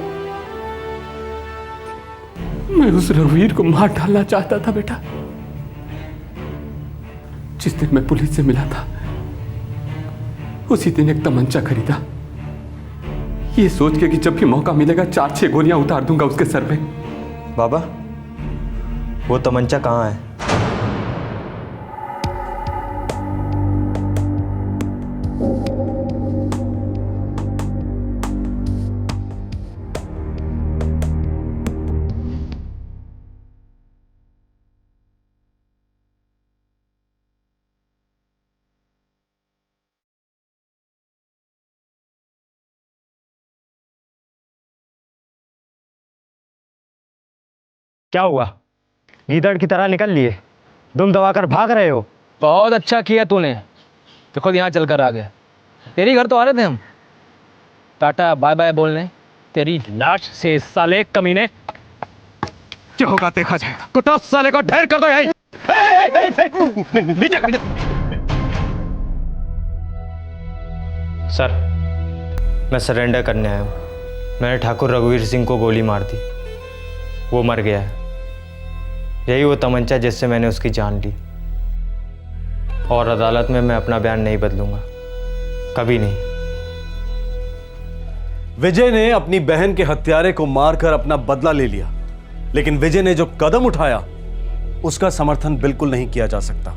मैं उस रघुवीर को मार डालना चाहता था बेटा। जिस दिन मैं पुलिस से मिला था उसी दिन एक तमंचा खरीदा, ये सोच के कि जब भी मौका मिलेगा 4-6 गोलियां उतार दूंगा उसके सर पे।
बाबा, वो तमंचा कहाँ है? क्या हुआ? गीदड़ की तरह निकल लिए, दुम दबाकर भाग रहे हो।
बहुत अच्छा किया तूने, तो खुद यहाँ चल कर आ गया। तेरी घर तो आ रहे थे हम, टाटा बाय बाय बोलने। तेरी लाश से साले कमीने जो होगा देखा जाएगा। कुत्ता साले को ढेर कर दो यहीं। नीचे कर दो।
सर, मैं सरेंडर करने आया हूँ। मैंने ठाकुर रघुवीर सिंह को गोली मार दी, वो मर गया है। यही वो तमंचा जिससे मैंने उसकी जान ली। और अदालत में मैं अपना बयान नहीं बदलूंगा, कभी नहीं।
विजय ने अपनी बहन के हत्यारे को मारकर अपना बदला ले लिया, लेकिन विजय ने जो कदम उठाया उसका समर्थन बिल्कुल नहीं किया जा सकता।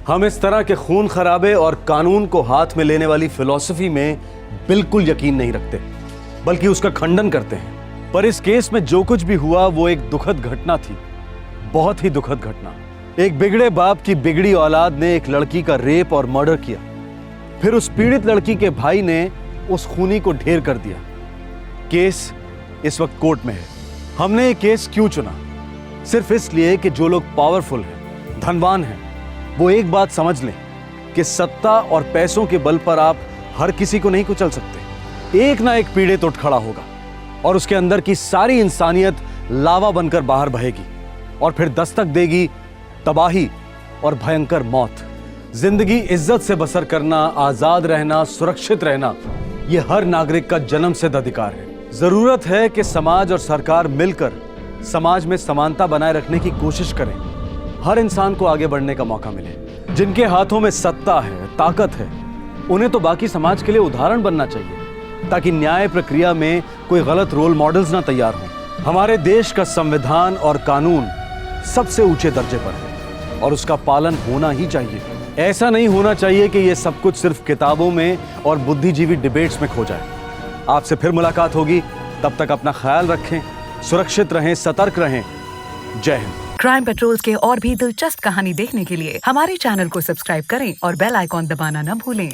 हम इस तरह के खून खराबे और कानून को हाथ में लेने वाली फिलॉसफी में बिल्कुल यकीन नहीं रखते, बल्कि उसका खंडन करते हैं। पर इस केस में जो कुछ भी हुआ वो एक दुखद घटना थी, बहुत ही दुखद घटना। एक बिगड़े बाप की बिगड़ी औलाद ने एक लड़की का रेप और मर्डर किया, फिर उस पीड़ित लड़की के भाई ने उस खूनी को ढेर कर दिया। केस इस वक्त कोर्ट में है। हमने ये केस क्यों चुना? सिर्फ इसलिए कि जो लोग पावरफुल हैं, धनवान हैं, वो एक बात समझ लें कि सत्ता और पैसों के बल पर आप हर किसी को नहीं कुचल सकते। एक ना एक पीड़ित उठ खड़ा होगा और उसके अंदर की सारी इंसानियत लावा बनकर बाहर बहेगी और फिर दस्तक देगी तबाही और भयंकर मौत। जिंदगी इज्जत से बसर करना, आजाद रहना, सुरक्षित रहना, यह हर नागरिक का जन्मसिद्ध अधिकार है। जरूरत है कि समाज और सरकार मिलकर समाज में समानता बनाए रखने की कोशिश करें, हर इंसान को आगे बढ़ने का मौका मिले। जिनके हाथों में सत्ता है, ताकत है, उन्हें तो बाकी समाज के लिए उदाहरण बनना चाहिए, ताकि न्याय प्रक्रिया में कोई गलत रोल मॉडल्स ना तैयार हों। हमारे देश का संविधान और कानून सबसे ऊंचे दर्जे पर है और उसका पालन होना ही चाहिए। ऐसा नहीं होना चाहिए कि यह सब कुछ सिर्फ किताबों में और बुद्धिजीवी डिबेट्स में खो जाए। आपसे फिर मुलाकात होगी, तब तक अपना ख्याल रखें, सुरक्षित रहें, सतर्क रहें। जय हिंद।
क्राइम पेट्रोल्स के और भी दिलचस्प कहानी देखने के लिए हमारे चैनल को सब्सक्राइब करें और बेल आइकॉन दबाना न भूलें।